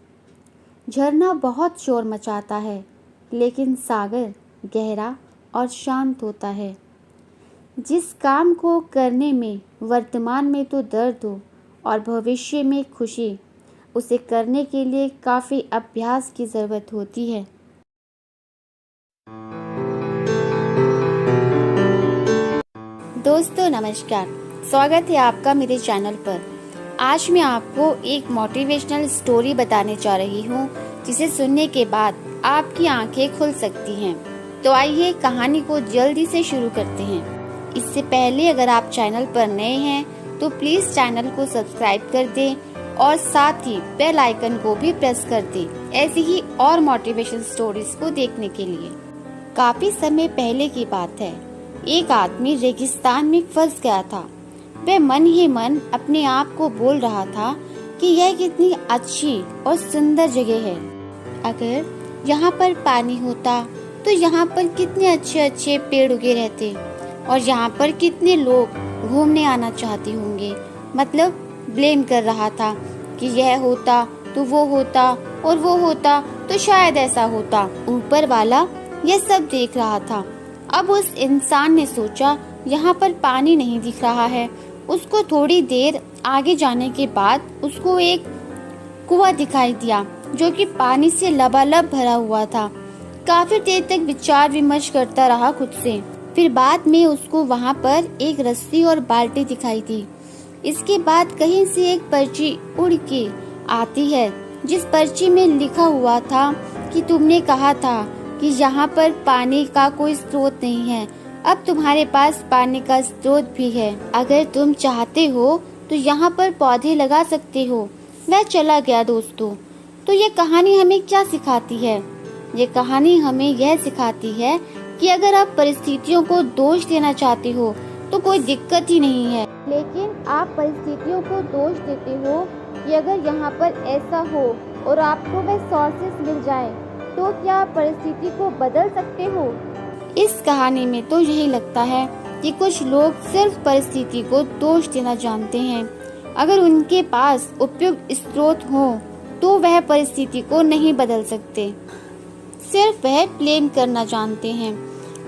झरना बहुत शोर मचाता है, लेकिन सागर गहरा और शांत होता है। जिस काम को करने में वर्तमान में तो दर्द हो और भविष्य में खुशी, उसे करने के लिए काफ़ी अभ्यास की ज़रूरत होती है। दोस्तों नमस्कार, स्वागत है आपका मेरे चैनल पर। आज मैं आपको एक मोटिवेशनल स्टोरी बताने जा रही हूँ, जिसे सुनने के बाद आपकी आंखें खुल सकती हैं। तो आइए कहानी को जल्दी से शुरू करते हैं। इससे पहले अगर आप चैनल पर नए हैं तो प्लीज़ चैनल को सब्सक्राइब कर दें और साथ ही बेल आइकन को भी प्रेस कर दें, ऐसी ही और मोटिवेशनल स्टोरीज को देखने के लिए। काफ़ी समय पहले की बात है, एक आदमी रेगिस्तान में फंस गया था। वह मन ही मन अपने आप को बोल रहा था कि यह कितनी अच्छी और सुंदर जगह है। अगर यहाँ पर पानी होता तो यहाँ पर कितने अच्छे अच्छे पेड़ उगे रहते और यहाँ पर कितने लोग घूमने आना चाहते होंगे। मतलब ब्लेम कर रहा था कि यह होता तो वो होता और वो होता तो शायद ऐसा होता। ऊपर वाला यह सब देख रहा था। अब उस इंसान ने सोचा, यहाँ पर पानी नहीं दिख रहा है। उसको थोड़ी देर आगे जाने के बाद उसको एक कुआं दिखाई दिया, जो कि पानी से लबालब भरा हुआ था। काफी देर तक विचार विमर्श करता रहा खुद से। फिर बाद में उसको वहाँ पर एक रस्सी और बाल्टी दिखाई दी। इसके बाद कहीं से एक पर्ची उड़ के आती है, जिस पर्ची में लिखा हुआ था कि तुमने कहा था कि यहाँ पर पानी का कोई स्रोत नहीं है, अब तुम्हारे पास पानी का स्रोत भी है। अगर तुम चाहते हो तो यहाँ पर पौधे लगा सकते हो। वह चला गया। दोस्तों, तो ये कहानी हमें क्या सिखाती है? ये कहानी हमें यह सिखाती है कि अगर आप परिस्थितियों को दोष देना चाहते हो तो कोई दिक्कत ही नहीं है, लेकिन आप परिस्थितियों को दोष देते हो कि अगर यहाँ पर ऐसा हो और आपको वह सोर्सेस मिल जाए तो क्या परिस्थिति को बदल सकते हो? इस कहानी में तो यही लगता है कि कुछ लोग सिर्फ परिस्थिति को दोष देना जानते हैं। अगर उनके पास उपयुक्त स्रोत हो तो वह परिस्थिति को नहीं बदल सकते, सिर्फ वह ब्लेम करना जानते हैं।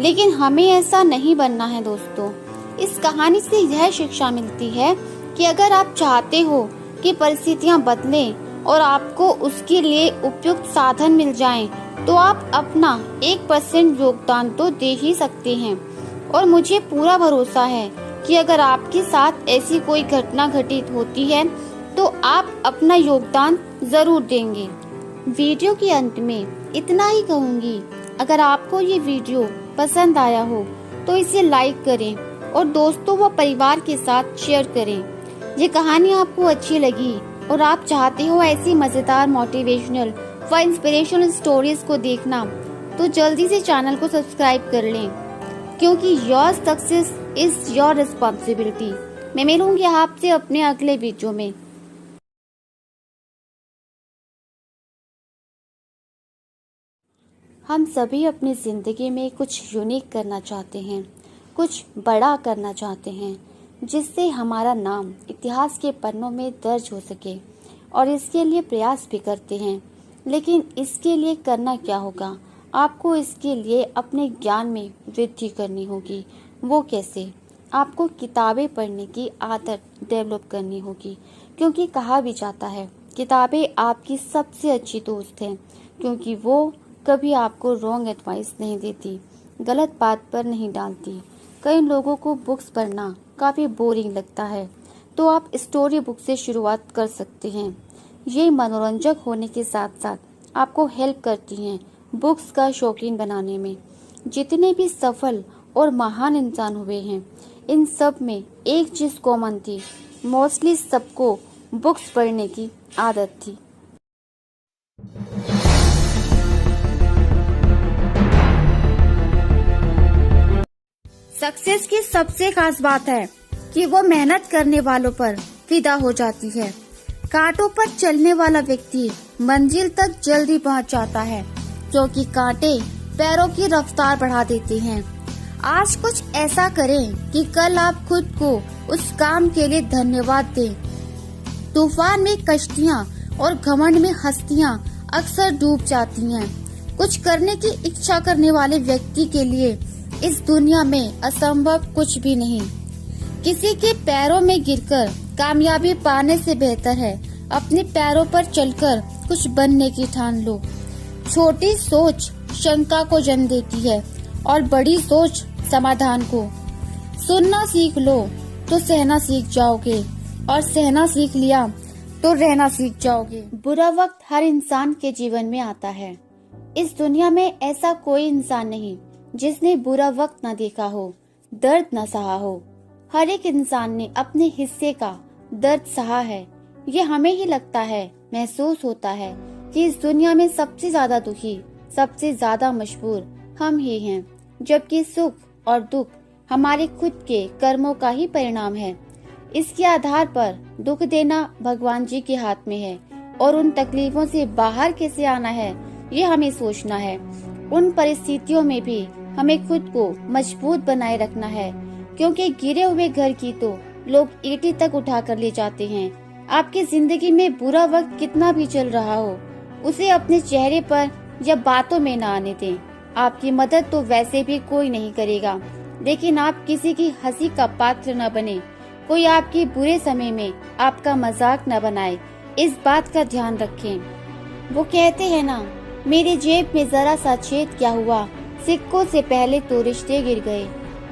लेकिन हमें ऐसा नहीं बनना है दोस्तों। इस कहानी से यह शिक्षा मिलती है कि अगर आप चाहते हो कि परिस्थितियां बदलें और आपको उसके लिए उपयुक्त साधन मिल जाएं, तो आप अपना 1% योगदान तो दे ही सकते हैं। और मुझे पूरा भरोसा है कि अगर आपके साथ ऐसी कोई घटना घटित होती है तो आप अपना योगदान जरूर देंगे। वीडियो के अंत में इतना ही कहूँगी, अगर आपको ये वीडियो पसंद आया हो तो इसे लाइक करें और दोस्तों व परिवार के साथ शेयर करें। ये कहानी आपको अच्छी लगी और आप चाहते हो ऐसी मजेदार मोटिवेशनल व इंस्पिरेशनल स्टोरीज को देखना, तो जल्दी से चैनल को सब्सक्राइब कर लें, क्योंकि your success is your responsibility. मैं मिलूंगी आपसे अपने अगले वीडियो में। हम सभी अपनी ज़िंदगी में कुछ यूनिक करना चाहते हैं, कुछ बड़ा करना चाहते हैं, जिससे हमारा नाम इतिहास के पन्नों में दर्ज हो सके, और इसके लिए प्रयास भी करते हैं। लेकिन इसके लिए करना क्या होगा? आपको इसके लिए अपने ज्ञान में वृद्धि करनी होगी। वो कैसे? आपको किताबें पढ़ने की आदत डेवलप करनी होगी, क्योंकि कहा भी जाता है किताबें आपकी सबसे अच्छी दोस्त हैं, क्योंकि वो कभी आपको रॉन्ग एडवाइस नहीं देती, गलत बात पर नहीं डालती। कई लोगों को बुक्स पढ़ना काफ़ी बोरिंग लगता है, तो आप स्टोरी बुक से शुरुआत कर सकते हैं। ये मनोरंजक होने के साथ साथ आपको हेल्प करती हैं बुक्स का शौकीन बनाने में। जितने भी सफल और महान इंसान हुए हैं, इन सब में एक चीज़ कॉमन थी, मोस्टली सबको बुक्स पढ़ने की आदत थी। सक्सेस की सबसे खास बात है कि वो मेहनत करने वालों पर फिदा हो जाती है। कांटों पर चलने वाला व्यक्ति मंजिल तक जल्दी पहुंच जाता है, क्योंकि कांटे पैरों की रफ्तार बढ़ा देते हैं। आज कुछ ऐसा करें कि कल आप खुद को उस काम के लिए धन्यवाद दें। तूफान में कश्तियाँ और घमंड में हस्तियाँ अक्सर डूब जाती हैं। कुछ करने की इच्छा करने वाले व्यक्ति के लिए इस दुनिया में असंभव कुछ भी नहीं। किसी के पैरों में गिरकर कामयाबी पाने से बेहतर है अपने पैरों पर चलकर कुछ बनने की ठान लो। छोटी सोच शंका को जन्म देती है और बड़ी सोच समाधान को। सुनना सीख लो तो सहना सीख जाओगे, और सहना सीख लिया तो रहना सीख जाओगे। बुरा वक्त हर इंसान के जीवन में आता है। इस दुनिया में ऐसा कोई इंसान नहीं जिसने बुरा वक्त न देखा हो, दर्द न सहा हो। हर एक इंसान ने अपने हिस्से का दर्द सहा है। ये हमें ही लगता है, महसूस होता है कि इस दुनिया में सबसे ज्यादा दुखी, सबसे ज्यादा मजबूर हम ही हैं, जबकि सुख और दुख हमारे खुद के कर्मों का ही परिणाम है। इसके आधार पर दुख देना भगवान जी के हाथ में है, और उन तकलीफों से बाहर कैसे आना है ये हमें सोचना है। उन परिस्थितियों में भी हमें खुद को मजबूत बनाए रखना है, क्योंकि गिरे हुए घर की तो लोग ईंटें तक उठा कर ले जाते हैं। आपकी जिंदगी में बुरा वक्त कितना भी चल रहा हो, उसे अपने चेहरे पर या बातों में न आने दें। आपकी मदद तो वैसे भी कोई नहीं करेगा, लेकिन आप किसी की हंसी का पात्र न बने। कोई आपके बुरे समय में आपका मजाक न बनाए, इस बात का ध्यान रखें। वो कहते हैं ना, मेरी जेब में जरा सा छेद क्या हुआ, सिक्कों से पहले तो रिश्ते गिर गए।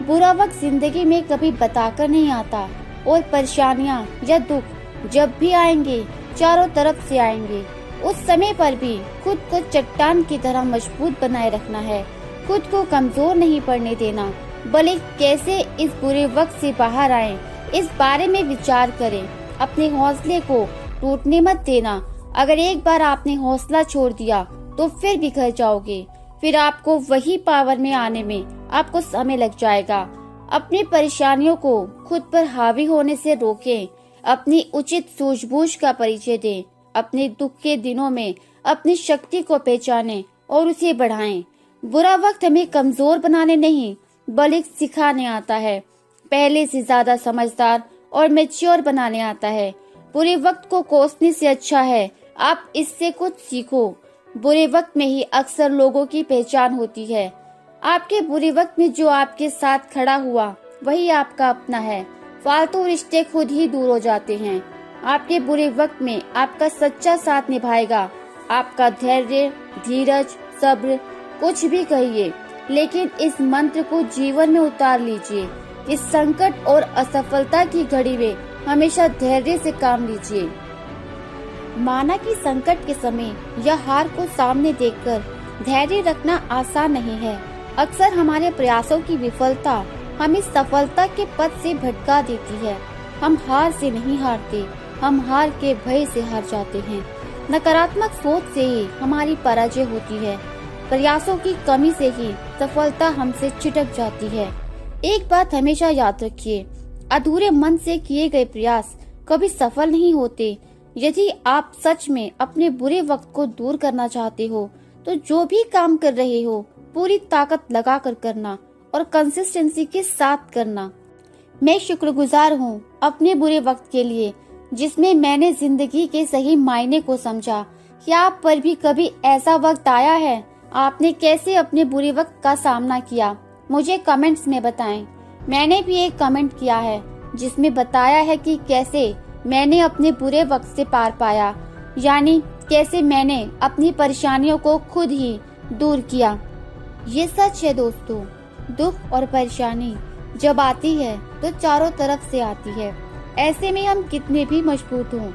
बुरा वक्त जिंदगी में कभी बताकर नहीं आता, और परेशानियां या दुख जब भी आएंगे चारों तरफ से आएंगे। उस समय पर भी खुद को चट्टान की तरह मजबूत बनाए रखना है, खुद को कमजोर नहीं पड़ने देना, बल्कि कैसे इस बुरे वक्त से बाहर आएं, इस बारे में विचार करें। अपने हौसले को टूटने मत देना। अगर एक बार आपने हौसला छोड़ दिया तो फिर बिखर जाओगे, फिर आपको वही पावर में आने में आपको समय लग जाएगा। अपनी परेशानियों को खुद पर हावी होने से रोकें, अपनी उचित सूझबूझ का परिचय दें। अपने दुख के दिनों में अपनी शक्ति को पहचानें और उसे बढ़ाएं। बुरा वक्त हमें कमजोर बनाने नहीं बल्कि सिखाने आता है, पहले से ज्यादा समझदार और मैच्योर बनाने आता है। बुरे वक्त को कोसने से अच्छा है आप इससे कुछ सीखो। बुरे वक्त में ही अक्सर लोगों की पहचान होती है। आपके बुरे वक्त में जो आपके साथ खड़ा हुआ वही आपका अपना है। फालतू रिश्ते खुद ही दूर हो जाते हैं। आपके बुरे वक्त में आपका सच्चा साथ निभाएगा आपका धैर्य, धीरज, सब्र। कुछ भी कहिए, लेकिन इस मंत्र को जीवन में उतार लीजिए। इस संकट और असफलता की घड़ी में हमेशा धैर्य से काम लीजिए। माना कि संकट के समय या हार को सामने देखकर धैर्य रखना आसान नहीं है। अक्सर हमारे प्रयासों की विफलता हमें सफलता के पथ से भटका देती है। हम हार से नहीं हारते, हम हार के भय से हार जाते हैं। नकारात्मक सोच से ही हमारी पराजय होती है। प्रयासों की कमी से ही सफलता हमसे छिटक जाती है। एक बात हमेशा याद रखिए, अधूरे मन से किए गए प्रयास कभी सफल नहीं होते। यदि आप सच में अपने बुरे वक्त को दूर करना चाहते हो तो जो भी काम कर रहे हो पूरी ताकत लगाकर करना और कंसिस्टेंसी के साथ करना। मैं शुक्रगुजार हूँ अपने बुरे वक्त के लिए, जिसमें मैंने जिंदगी के सही मायने को समझा। क्या आप पर भी कभी ऐसा वक्त आया है? आपने कैसे अपने बुरे वक्त का सामना किया? मुझे कमेंट्स में बताएं। मैंने भी एक कमेंट किया है जिसमें बताया है कि कैसे मैंने अपने बुरे वक्त से पार पाया, यानी कैसे मैंने अपनी परेशानियों को खुद ही दूर किया। ये सच है दोस्तों, दुख और परेशानी जब आती है तो चारों तरफ से आती है। ऐसे में हम कितने भी मजबूत हों,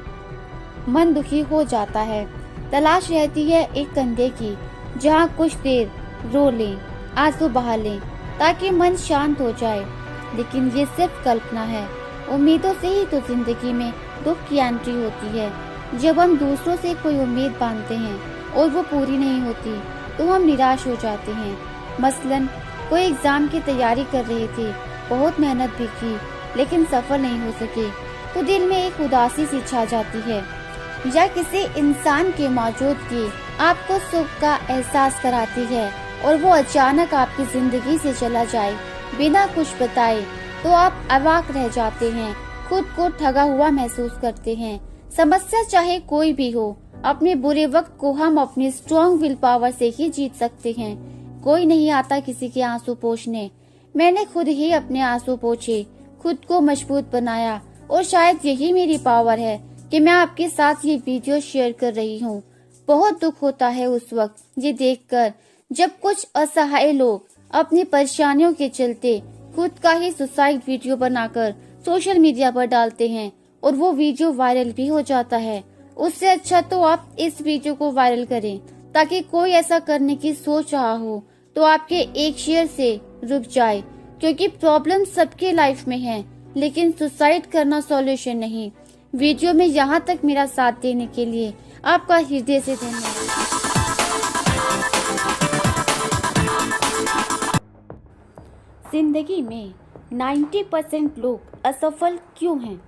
मन दुखी हो जाता है। तलाश रहती है एक कंधे की जहाँ कुछ देर रो लें, आंसू बहा लें ताकि मन शांत हो जाए। लेकिन ये सिर्फ कल्पना है। उम्मीदों से ही तो जिंदगी में दुख की एंट्री होती है। जब हम दूसरों से कोई उम्मीद बांधते हैं और वो पूरी नहीं होती तो हम निराश हो जाते हैं। मसलन कोई एग्जाम की तैयारी कर रहे थे, बहुत मेहनत भी की लेकिन सफल नहीं हो सके तो दिल में एक उदासी सी छा जाती है। या किसी इंसान की मौजूदगी आपको सुख का एहसास कराती है और वो अचानक आपकी जिंदगी से चला जाए बिना कुछ बताए तो आप अवाक रह जाते हैं, खुद को ठगा हुआ महसूस करते हैं। समस्या चाहे कोई भी हो, अपने बुरे वक्त को हम अपनी स्ट्रॉन्ग विल पावर से ही जीत सकते हैं। कोई नहीं आता किसी के आंसू पोंछने। मैंने खुद ही अपने आंसू पोंछे, खुद को मजबूत बनाया और शायद यही मेरी पावर है कि मैं आपके साथ ये वीडियो शेयर कर रही हूँ। बहुत दुख होता है उस वक्त ये देखकर जब कुछ असहाय लोग अपनी परेशानियों के चलते खुद का ही सुसाइड वीडियो बनाकर सोशल मीडिया पर डालते हैं और वो वीडियो वायरल भी हो जाता है। उससे अच्छा तो आप इस वीडियो को वायरल करें ताकि कोई ऐसा करने की सोच रहा हो तो आपके एक शेयर से रुक जाए, क्योंकि प्रॉब्लम सबके लाइफ में है लेकिन सुसाइड करना सॉल्यूशन नहीं। वीडियो में यहाँ तक मेरा साथ देने के लिए आपका हृदय से धन्यवाद। जिंदगी में 90% लोग असफल क्यों हैं?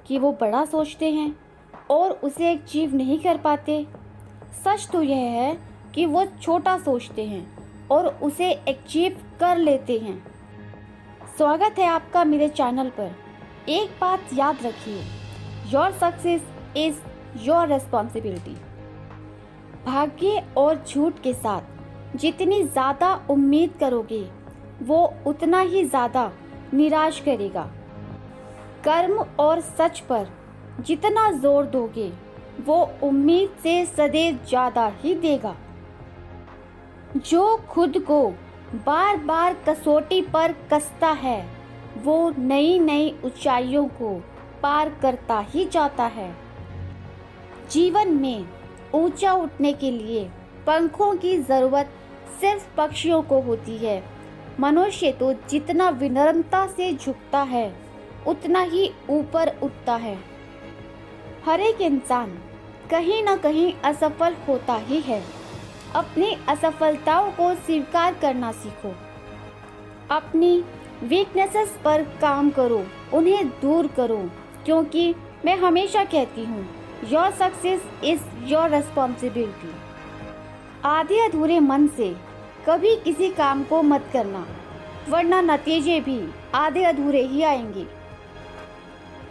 कि वो बड़ा सोचते हैं और उसे अचीव नहीं कर पाते। सच तो यह है कि वो छोटा सोचते हैं और उसे अचीव कर लेते हैं। स्वागत है आपका मेरे चैनल पर। एक बात याद रखिए, your success is your responsibility. भाग्य और झूठ के साथ जितनी ज़्यादा उम्मीद करोगे वो उतना ही ज़्यादा निराश करेगा। कर्म और सच पर जितना जोर दोगे वो उम्मीद से सदैव ज़्यादा ही देगा। जो खुद को बार बार कसौटी पर कसता है वो नई नई ऊंचाइयों को पार करता ही जाता है। जीवन में ऊंचा उठने के लिए पंखों की ज़रूरत सिर्फ पक्षियों को होती है। मनुष्य तो जितना विनम्रता से झुकता है उतना ही ऊपर उठता है। हर एक इंसान कहीं न कहीं असफल होता ही है। अपनी असफलताओं को स्वीकार करना सीखो। अपनी वीकनेसेस पर काम करो, उन्हें दूर करो, क्योंकि मैं हमेशा कहती हूँ your success is your responsibility. आधे अधूरे मन से कभी किसी काम को मत करना, वरना नतीजे भी आधे अधूरे ही आएंगे।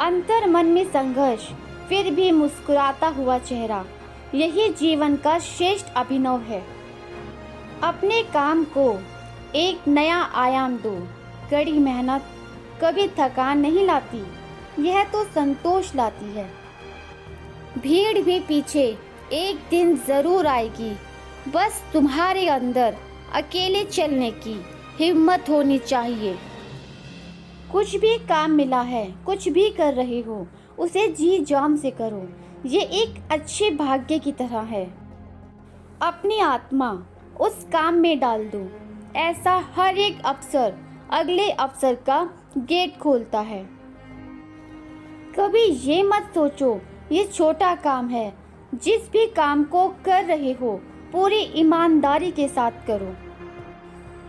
अंतर मन में संघर्ष, फिर भी मुस्कुराता हुआ चेहरा, यही जीवन का श्रेष्ठ अभिनव है। अपने काम को एक नया आयाम दो। कड़ी मेहनत कभी थकान नहीं लाती, यह तो संतोष लाती है। भीड़ भी पीछे एक दिन जरूर आएगी, बस तुम्हारे अंदर अकेले चलने की हिम्मत होनी चाहिए। कुछ भी काम मिला है, कुछ भी कर रहे हो, उसे जी जान से करो। ये एक अच्छे भाग्य की तरह है। अपनी आत्मा उस काम में डाल दो। ऐसा हर एक अवसर अगले अवसर का गेट खोलता है। कभी ये मत सोचो ये छोटा काम है। जिस भी काम को कर रहे हो पूरी ईमानदारी के साथ करो।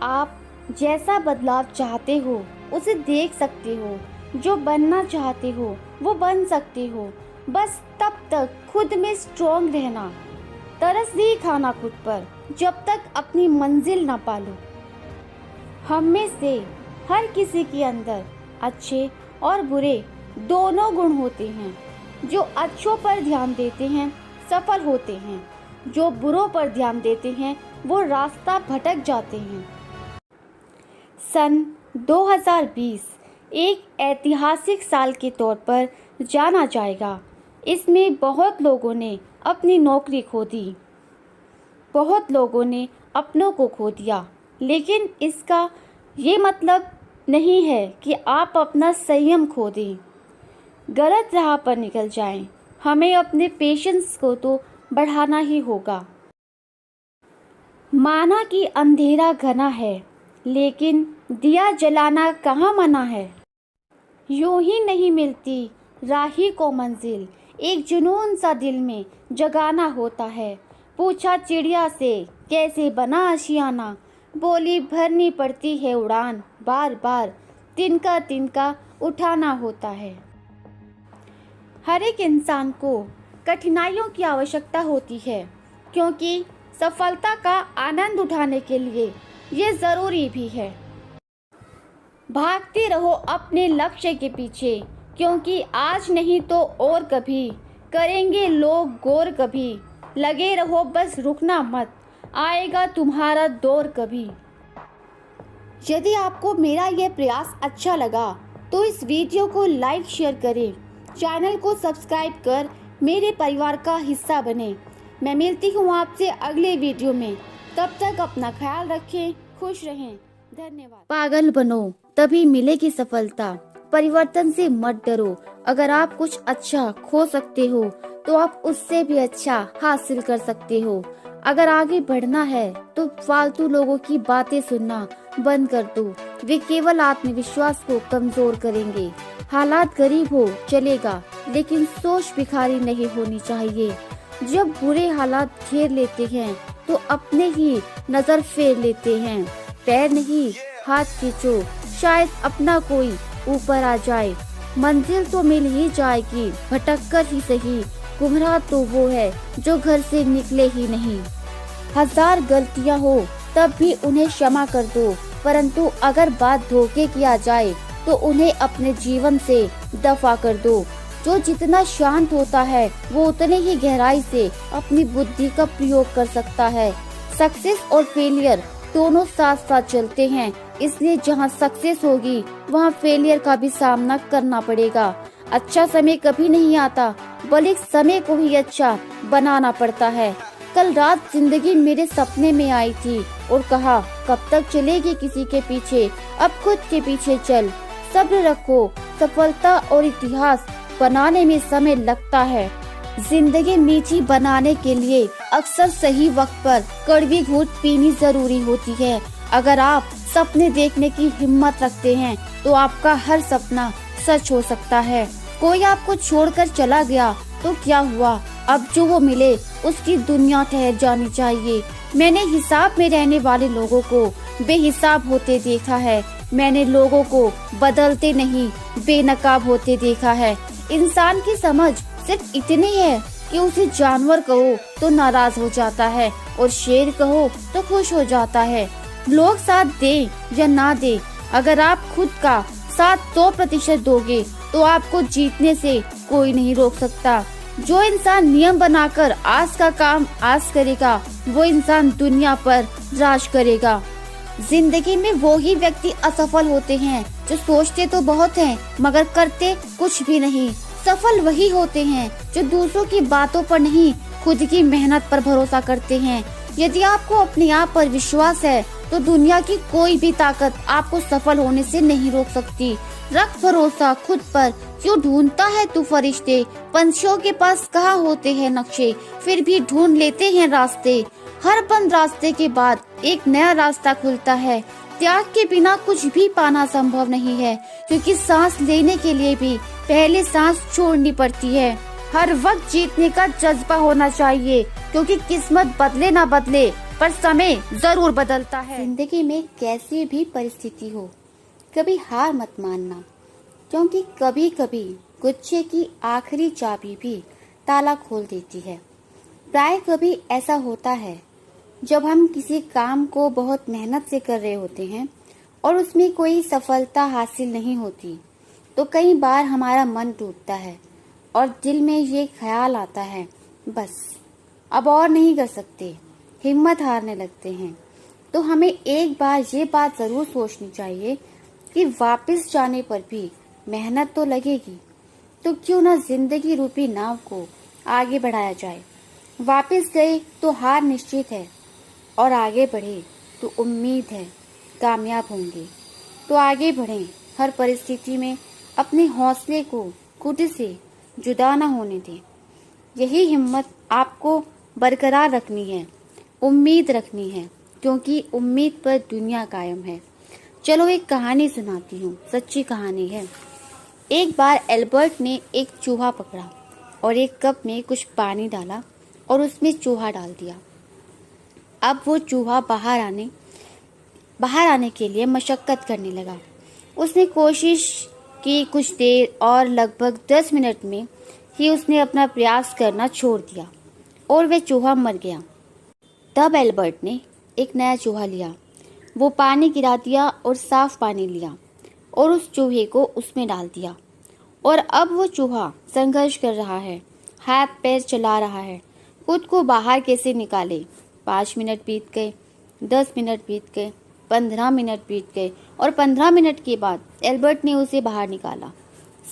आप जैसा बदलाव चाहते हो उसे देख सकते हो। जो बनना चाहते हो वो बन सकते हो। बस तब तक खुद में स्ट्रॉन्ग रहना। तरस नहीं खाना खुद पर जब तक अपनी मंजिल ना पालो। हम में से हर किसी के अंदर अच्छे और बुरे दोनों गुण होते हैं। जो अच्छों पर ध्यान देते हैं सफल होते हैं। जो बुरों पर ध्यान देते हैं वो रास्ता भटक जाते हैं। सन 2020 एक ऐतिहासिक साल के तौर पर जाना जाएगा। इसमें बहुत लोगों ने अपनी नौकरी खो दी। बहुत लोगों ने अपनों को खो दिया। लेकिन इसका ये मतलब नहीं है कि आप अपना संयम खो दें, गलत राह पर निकल जाएं। हमें अपने पेशेंस को तो बढ़ाना ही होगा। माना कि अंधेरा घना है लेकिन दिया जलाना कहाँ मना है। यूं ही नहीं मिलती राही को मंजिल। एक जुनून सा दिल में जगाना होता है। पूछा चिड़िया से कैसे बना आशियाना। बोली भरनी पड़ती है उड़ान। बार बार तिनका तिनका उठाना होता है। हर एक इंसान को कठिनाइयों की आवश्यकता होती है क्योंकि सफलता का आनंद उठाने के लिए ये ज़रूरी भी है। भागते रहो अपने लक्ष्य के पीछे क्योंकि आज नहीं तो और कभी करेंगे लोग गौर कभी। लगे रहो बस रुकना मत, आएगा तुम्हारा दौर कभी। यदि आपको मेरा यह प्रयास अच्छा लगा तो इस वीडियो को लाइक शेयर करें। चैनल को सब्सक्राइब कर मेरे परिवार का हिस्सा बने। मैं मिलती हूँ आपसे अगले वीडियो में। तब तक अपना ख्याल रखें, खुश रहें। धन्यवाद। पागल बनो तभी मिलेगी सफलता। परिवर्तन से मत डरो। अगर आप कुछ अच्छा खो सकते हो तो आप उससे भी अच्छा हासिल कर सकते हो। अगर आगे बढ़ना है तो फालतू लोगों की बातें सुनना बंद कर दो। वे केवल आत्मविश्वास को कमजोर करेंगे। हालात गरीब हो चलेगा लेकिन सोच भिखारी नहीं होनी चाहिए। जब बुरे हालात घेर लेते हैं तो अपने ही नजर फेर लेते हैं। पैर नहीं हाथ खींचो, शायद अपना कोई ऊपर आ जाए। मंजिल तो मिल ही जाएगी, भटक कर ही सही। गुमराह तो वो है जो घर से निकले ही नहीं। हजार गलतियां हो तब भी उन्हें क्षमा कर दो, परंतु अगर बात धोखे की आ जाए तो उन्हें अपने जीवन से दफा कर दो। जो जितना शांत होता है वो उतने ही गहराई से अपनी बुद्धि का प्रयोग कर सकता है। सक्सेस और फेलियर दोनों साथ साथ चलते हैं, इसलिए जहाँ सक्सेस होगी वहाँ फेलियर का भी सामना करना पड़ेगा। अच्छा समय कभी नहीं आता बल्कि समय को ही अच्छा बनाना पड़ता है। कल रात जिंदगी मेरे सपने में आई थी और कहा कब तक चलेगी किसी के पीछे, अब खुद के पीछे चल। सब्र रखो, सफलता और इतिहास बनाने में समय लगता है। जिंदगी मीठी बनाने के लिए अक्सर सही वक्त पर कड़वी घूंट पीनी जरूरी होती है। अगर आप सपने देखने की हिम्मत रखते हैं तो आपका हर सपना सच हो सकता है। कोई आपको छोड़कर चला गया तो क्या हुआ, अब जो वो मिले उसकी दुनिया ठहर जानी चाहिए। मैंने हिसाब में रहने वाले लोगों को बेहिसाब होते देखा है। मैंने लोगों को बदलते नहीं बेनकाब होते देखा है। इंसान की समझ सिर्फ इतनी है कि उसे जानवर कहो तो नाराज हो जाता है और शेर कहो तो खुश हो जाता है। लोग साथ दें या ना दें, अगर आप खुद का साथ 100% दोगे तो आपको जीतने से कोई नहीं रोक सकता। जो इंसान नियम बनाकर आज का काम आज करेगा वो इंसान दुनिया पर राज करेगा। जिंदगी में वो ही व्यक्ति असफल होते हैं जो सोचते तो बहुत हैं मगर करते कुछ भी नहीं। सफल वही होते हैं जो दूसरों की बातों पर नहीं खुद की मेहनत पर भरोसा करते हैं। यदि आपको अपने आप पर विश्वास है तो दुनिया की कोई भी ताकत आपको सफल होने से नहीं रोक सकती। रख भरोसा खुद पर। क्यों ढूंढता है तू फरिश्ते? पंछियों के पास कहाँ होते हैं नक्शे, फिर भी ढूंढ लेते हैं रास्ते। हर बंद रास्ते के बाद एक नया रास्ता खुलता है। त्याग के बिना कुछ भी पाना संभव नहीं है, क्योंकि सांस लेने के लिए भी पहले सांस छोड़नी पड़ती है। हर वक्त जीतने का जज्बा होना चाहिए, क्योंकि किस्मत बदले ना बदले पर समय जरूर बदलता है। जिंदगी में कैसी भी परिस्थिति हो, कभी हार मत मानना, क्योंकि कभी कभी गुच्छे की आखिरी चाबी भी ताला खोल देती है। प्राय कभी ऐसा होता है जब हम किसी काम को बहुत मेहनत से कर रहे होते हैं और उसमें कोई सफलता हासिल नहीं होती, तो कई बार हमारा मन टूटता है और दिल में ये ख्याल आता है, बस अब और नहीं कर सकते, हिम्मत हारने लगते हैं। तो हमें एक बार ये बात जरूर सोचनी चाहिए कि वापस जाने पर भी मेहनत तो लगेगी, तो क्यों ना जिंदगी रूपी नाव को आगे बढ़ाया जाए। वापस गए तो हार निश्चित है, और आगे बढ़े तो उम्मीद है कामयाब होंगे। तो आगे बढ़ें, हर परिस्थिति में अपने हौसले को खुद से जुदा न होने दें। यही हिम्मत आपको बरकरार रखनी है, उम्मीद रखनी है, क्योंकि उम्मीद पर दुनिया कायम है। चलो एक कहानी सुनाती हूँ, सच्ची कहानी है। एक बार एल्बर्ट ने एक चूहा पकड़ा और एक कप में कुछ पानी डाला और उसमें चूहा डाल दिया। अब वो चूहा बाहर आने के लिए मशक्कत करने लगा। उसने कोशिश की कुछ देर, और लगभग 10 मिनट में ही उसने अपना प्रयास करना छोड़ दिया और वह चूहा मर गया। तब एल्बर्ट ने एक नया चूहा लिया। वो पानी गिरा दिया और साफ पानी लिया और उस चूहे को उसमें डाल दिया। और अब वो चूहा संघर्ष कर रहा है, हाथ पैर चला रहा है, खुद को बाहर कैसे निकाले। 5 मिनट बीत गए, 10 मिनट बीत गए, 15 मिनट बीत गए, और 15 मिनट के बाद एल्बर्ट ने उसे बाहर निकाला,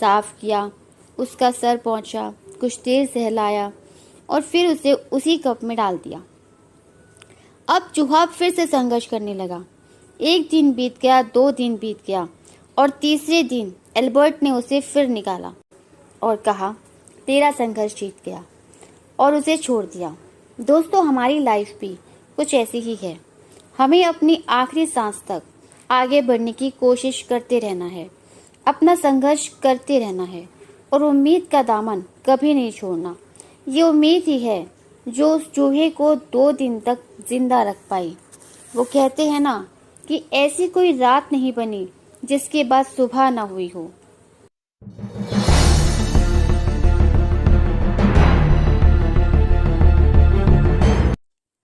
साफ किया, उसका सर पोंछा, कुछ देर सहलाया और फिर उसे उसी कप में डाल दिया। अब चूहा फिर से संघर्ष करने लगा। 1 दिन बीत गया, 2 दिन बीत गया, और तीसरे दिन एल्बर्ट ने उसे फिर निकाला और कहा, तेरा संघर्ष जीत गया, और उसे छोड़ दिया। दोस्तों, हमारी लाइफ भी कुछ ऐसी ही है। हमें अपनी आखिरी सांस तक आगे बढ़ने की कोशिश करते रहना है, अपना संघर्ष करते रहना है, और उम्मीद का दामन कभी नहीं छोड़ना। ये उम्मीद ही है जो उस चूहे को 2 दिन तक जिंदा रख पाई। वो कहते हैं ना कि ऐसी कोई रात नहीं बनी जिसके बाद सुबह ना हुई हो।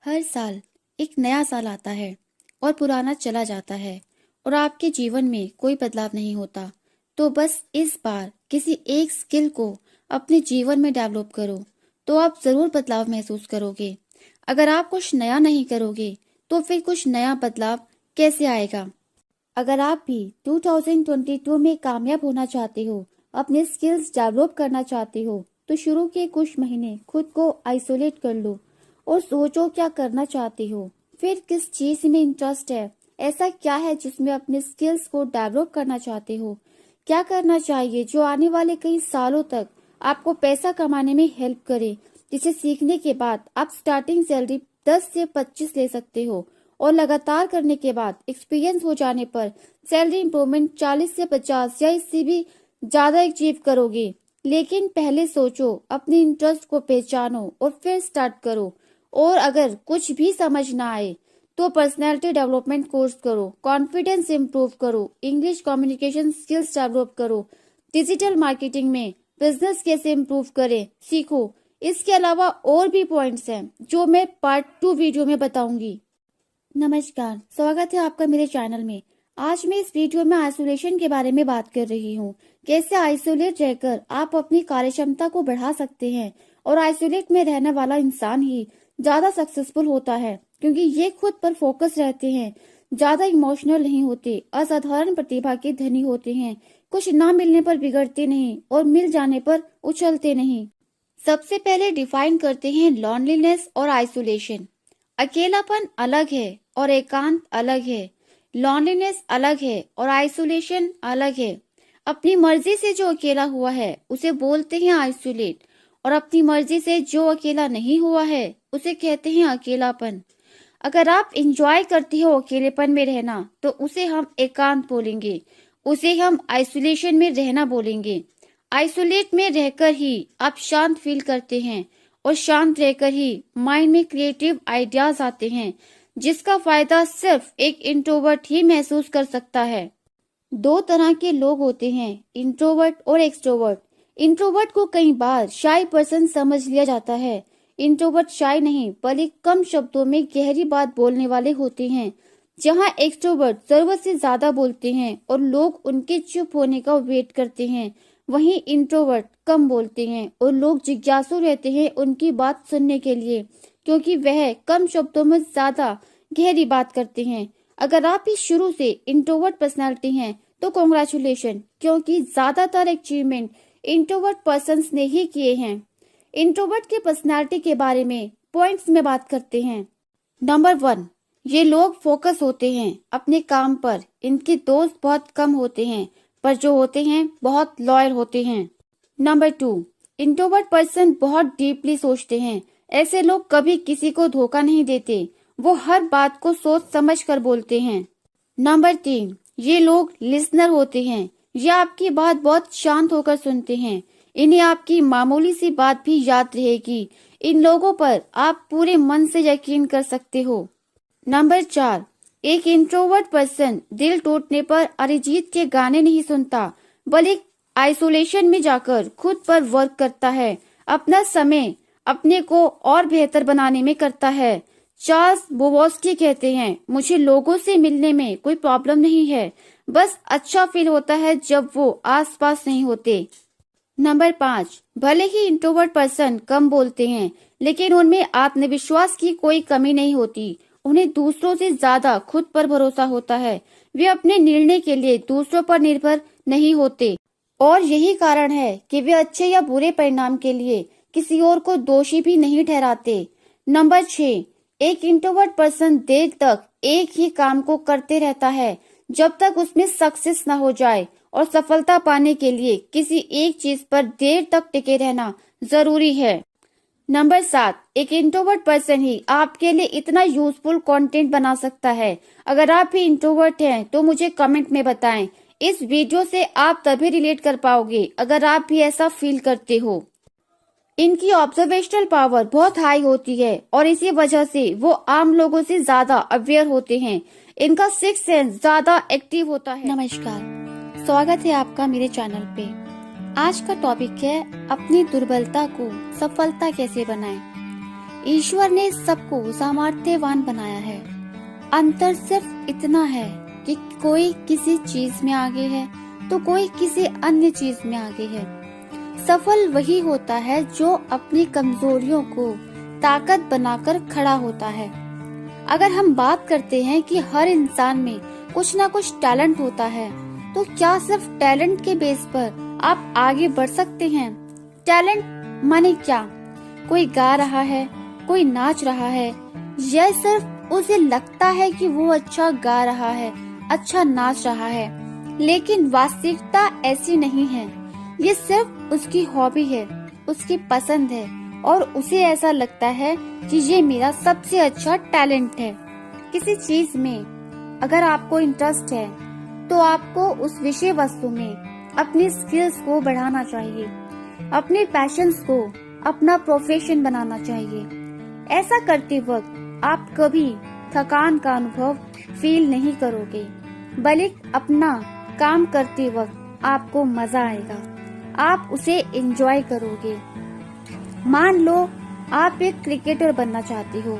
हर साल एक नया साल आता है और पुराना चला जाता है, और आपके जीवन में कोई बदलाव नहीं होता। तो बस इस बार किसी एक स्किल को अपने जीवन में डेवलप करो, तो आप जरूर बदलाव महसूस करोगे। अगर आप कुछ नया नहीं करोगे तो फिर कुछ नया बदलाव कैसे आएगा। अगर आप भी 2022 में कामयाब होना चाहते हो, अपने स्किल्स डेवलप करना चाहते हो, तो शुरू के कुछ महीने खुद को आइसोलेट कर लो और सोचो क्या करना चाहते हो, फिर किस चीज में इंटरेस्ट है, ऐसा क्या है जिसमें अपने स्किल्स को डेवलप करना चाहते हो। क्या करना चाहिए जो आने वाले कई सालों तक आपको पैसा कमाने में हेल्प करे, जिसे सीखने के बाद आप स्टार्टिंग सैलरी 10 से 25 ले सकते हो, और लगातार करने के बाद एक्सपीरियंस हो जाने पर सैलरी इंप्रूवमेंट 40 से 50 या इससे भी ज्यादा अचीव करोगे। लेकिन पहले सोचो, अपने इंटरेस्ट को पहचानो और फिर स्टार्ट करो। और अगर कुछ भी समझ ना आए तो पर्सनैलिटी डेवलपमेंट कोर्स करो, कॉन्फिडेंस इम्प्रूव करो, इंग्लिश कम्युनिकेशन स्किल्स डेवलप करो, डिजिटल मार्केटिंग में बिजनेस कैसे इम्प्रूव करें सीखो। इसके अलावा और भी पॉइंट्स हैं जो मैं पार्ट 2 वीडियो में बताऊंगी। नमस्कार, स्वागत है आपका मेरे चैनल में। आज मैं इस वीडियो में आइसोलेशन के बारे में बात कर रही हूँ। कैसे आइसोलेट रहकर आप अपनी कार्य क्षमता को बढ़ा सकते हैं, और आइसोलेट में रहने वाला इंसान ही ज्यादा सक्सेसफुल होता है, क्योंकि ये खुद पर फोकस रहते हैं, ज्यादा इमोशनल नहीं होते, असाधारण प्रतिभा के धनी होते हैं, कुछ ना मिलने पर बिगड़ते नहीं और मिल जाने पर उछलते नहीं। सबसे पहले डिफाइन करते हैं लॉनलीनेस और आइसोलेशन। अकेलापन अलग है और एकांत अलग है, लॉनलीनेस अलग है और आइसोलेशन अलग है। अपनी मर्जी से जो अकेला हुआ है उसे बोलते हैं आइसोलेट, और अपनी मर्जी से जो अकेला नहीं हुआ है उसे कहते हैं अकेलापन। अगर आप इंजॉय करती हो अकेलेपन में रहना तो उसे हम एकांत बोलेंगे, उसे हम आइसोलेशन में रहना बोलेंगे। आइसोलेट में रहकर ही आप शांत फील करते हैं और शांत रहकर ही माइंड में क्रिएटिव आइडियाज आते हैं, जिसका फायदा सिर्फ एक इंट्रोवर्ट ही महसूस कर सकता है। दो तरह के लोग होते हैं, इंट्रोवर्ट और एक्सट्रोवर्ट। इंट्रोवर्ट को कई बार शाय पर्सन समझ लिया जाता है। इंट्रोवर्ट शाय नहीं बल्कि कम शब्दों में गहरी बात बोलने वाले होते हैं, जहां एक्सट्रोवर्ट जरूरत से ज्यादा बोलते हैं और लोग उनके चुप होने का वेट करते हैं। वहीं इंट्रोवर्ट कम बोलते हैं और लोग जिज्ञासु रहते हैं उनकी बात सुनने के लिए, क्योंकि वह कम शब्दों में ज्यादा गहरी बात करते हैं। अगर आप भी शुरू से इंट्रोवर्ट पर्सनालिटी हैं तो कॉन्ग्रेचुलेशन, क्योंकि ज्यादातर अचीवमेंट इंट्रोवर्ट पर्सन्स ने ही किए हैं। इंट्रोवर्ट के पर्सनालिटी के बारे में पॉइंट्स में बात करते हैं। नंबर 1, ये लोग फोकस होते हैं अपने काम पर। इनके दोस्त बहुत कम होते हैं, पर जो होते हैं बहुत लॉयल होते हैं। नंबर 2, इंट्रोवर्ट पर्सन बहुत डीपली सोचते हैं। ऐसे लोग कभी किसी को धोखा नहीं देते, वो हर बात को सोच समझ कर बोलते हैं। नंबर 3, ये लोग लिसनर होते हैं। ये आपकी बात बहुत शांत होकर सुनते हैं। इन्हें आपकी मामूली सी बात भी याद रहेगी। इन लोगों पर आप पूरे मन से यकीन कर सकते हो। नंबर 4, एक इंट्रोवर्ट पर्सन दिल टूटने पर अरिजीत के गाने नहीं सुनता, बल्कि आइसोलेशन में जाकर खुद पर वर्क करता है। अपना समय अपने को और बेहतर बनाने में करता है। चार्ल्स बोवस्की कहते हैं, मुझे लोगों से मिलने में कोई प्रॉब्लम नहीं है, बस अच्छा फील होता है जब वो आसपास नहीं होते। नंबर 5, भले ही इंट्रोवर्ट पर्सन कम बोलते हैं, लेकिन उनमें आत्मविश्वास की कोई कमी नहीं होती। उन्हें दूसरों से ज्यादा खुद पर भरोसा होता है। वे अपने निर्णय के लिए दूसरों पर निर्भर नहीं होते, और यही कारण है कि वे अच्छे या बुरे परिणाम के लिए किसी और को दोषी भी नहीं ठहराते। नंबर 6, एक इंट्रोवर्ट पर्सन देर तक एक ही काम को करते रहता है जब तक उसमें सक्सेस न हो जाए, और सफलता पाने के लिए किसी एक चीज पर देर तक टिके रहना जरूरी है। नंबर 7, एक इंट्रोवर्ट पर्सन ही आपके लिए इतना यूजफुल कंटेंट बना सकता है। अगर आप भी इंट्रोवर्ट हैं तो मुझे कमेंट में बताएं। इस वीडियो से आप तभी रिलेट कर पाओगे अगर आप भी ऐसा फील करते हो। इनकी ऑब्जर्वेशनल पावर बहुत हाई होती है और इसी वजह से वो आम लोगों से ज्यादा अवेयर होते हैं। इनका सिक्स्थ सेंस ज्यादा एक्टिव होता है। नमस्कार, स्वागत है आपका मेरे चैनल पे। आज का टॉपिक है अपनी दुर्बलता को सफलता कैसे बनाएं। ईश्वर ने सबको सामर्थ्यवान बनाया है। अंतर सिर्फ इतना है कि कोई किसी चीज में आगे है तो कोई किसी अन्य चीज में आगे है। सफल वही होता है जो अपनी कमजोरियों को ताकत बनाकर खड़ा होता है। अगर हम बात करते हैं कि हर इंसान में कुछ ना कुछ टैलेंट होता है, तो क्या सिर्फ टैलेंट के बेस पर आप आगे बढ़ सकते हैं? टैलेंट माने क्या? कोई गा रहा है, कोई नाच रहा है, यह सिर्फ उसे लगता है कि वो अच्छा गा रहा है, अच्छा नाच रहा है, लेकिन वास्तविकता ऐसी नहीं है। ये सिर्फ उसकी हॉबी है, उसकी पसंद है, और उसे ऐसा लगता है कि ये मेरा सबसे अच्छा टैलेंट है। किसी चीज में अगर आपको इंटरेस्ट है तो आपको उस विषय वस्तु में अपनी स्किल्स को बढ़ाना चाहिए, अपने पैशंस को अपना प्रोफेशन बनाना चाहिए। ऐसा करते वक्त आप कभी थकान का अनुभव फील नहीं करोगे, बल्कि अपना काम करते वक्त आपको मजा आएगा, आप उसे एंजॉय करोगे। मान लो आप एक क्रिकेटर बनना चाहते हो,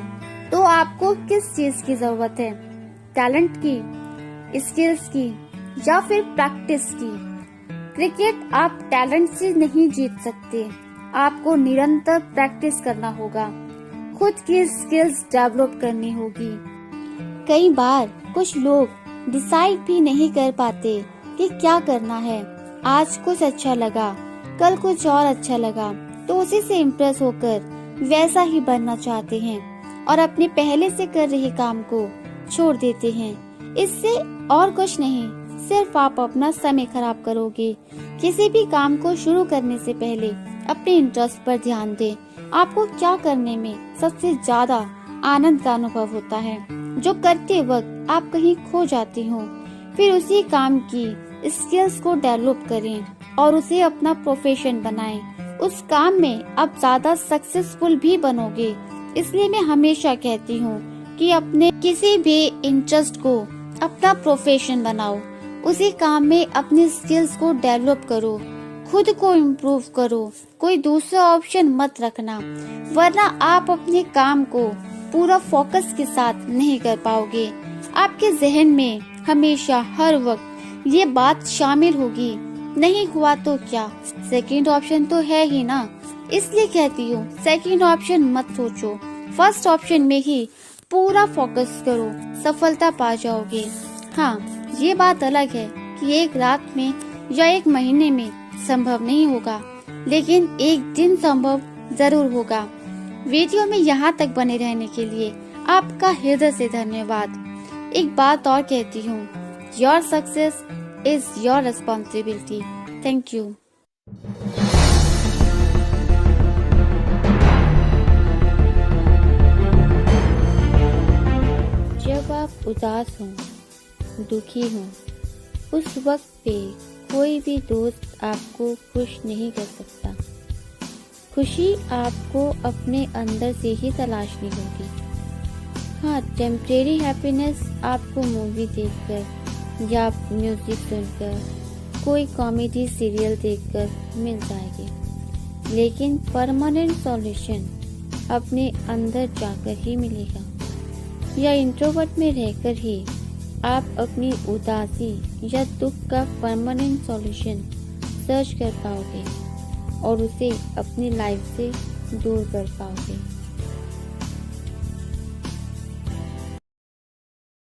तो आपको किस चीज की जरूरत है? टैलेंट की, स्किल्स की, या फिर प्रैक्टिस की? क्रिकेट आप टैलेंट से नहीं जीत सकते, आपको निरंतर प्रैक्टिस करना होगा, खुद की स्किल्स डेवलप करनी होगी। कई बार कुछ लोग डिसाइड भी नहीं कर पाते कि क्या करना है। आज कुछ अच्छा लगा, कल कुछ और अच्छा लगा, तो उसी से इम्प्रेस होकर वैसा ही बनना चाहते हैं। और अपने पहले से कर रहे काम को छोड़ देते हैं। इससे और कुछ नहीं, सिर्फ आप अपना समय खराब करोगे। किसी भी काम को शुरू करने से पहले अपने इंटरेस्ट पर ध्यान दें। आपको क्या करने में सबसे ज्यादा आनंद का अनुभव होता है, जो करते वक्त आप कहीं खो जाते हो। फिर उसी काम की स्किल्स को डेवलप करें और उसे अपना प्रोफेशन बनाएं। उस काम में आप ज्यादा सक्सेसफुल भी बनोगे। इसलिए मैं हमेशा कहती हूँ कि अपने किसी भी इंटरेस्ट को अपना प्रोफेशन बनाओ। उसी काम में अपनी स्किल्स को डेवलप करो, खुद को इम्प्रूव करो। कोई दूसरा ऑप्शन मत रखना, वरना आप अपने काम को पूरा फोकस के साथ नहीं कर पाओगे। आपके जहन में हमेशा हर वक्त ये बात शामिल होगी, नहीं हुआ तो क्या, सेकंड ऑप्शन तो है ही ना। इसलिए कहती हूँ सेकंड ऑप्शन मत सोचो, फर्स्ट ऑप्शन में ही पूरा फोकस करो, सफलता पा जाओगे। हाँ, ये बात अलग है कि एक रात में या एक महीने में संभव नहीं होगा, लेकिन एक दिन संभव जरूर होगा। वीडियो में यहाँ तक बने रहने के लिए आपका हृदय से धन्यवाद। एक बात और कहती हूँ, your success is your responsibility. Thank you. जब आप उदास हों, दुखी हों, उस वक्त पे कोई भी दोस्त आपको खुश नहीं कर सकता। खुशी आपको अपने अंदर से ही तलाशनी होगी। हाँ, टेम्परेरी हैप्पीनेस आपको मूवी देखकर या म्यूजिक सुनकर, कोई कॉमेडी सीरियल देखकर मिल जाएगी, लेकिन परमानेंट सॉल्यूशन अपने अंदर जाकर ही मिलेगा। या इंट्रोवर्ट में रहकर ही आप अपनी उदासी या दुख का परमानेंट सॉल्यूशन सर्च कर पाओगे और उसे अपनी लाइफ से दूर कर पाओगे।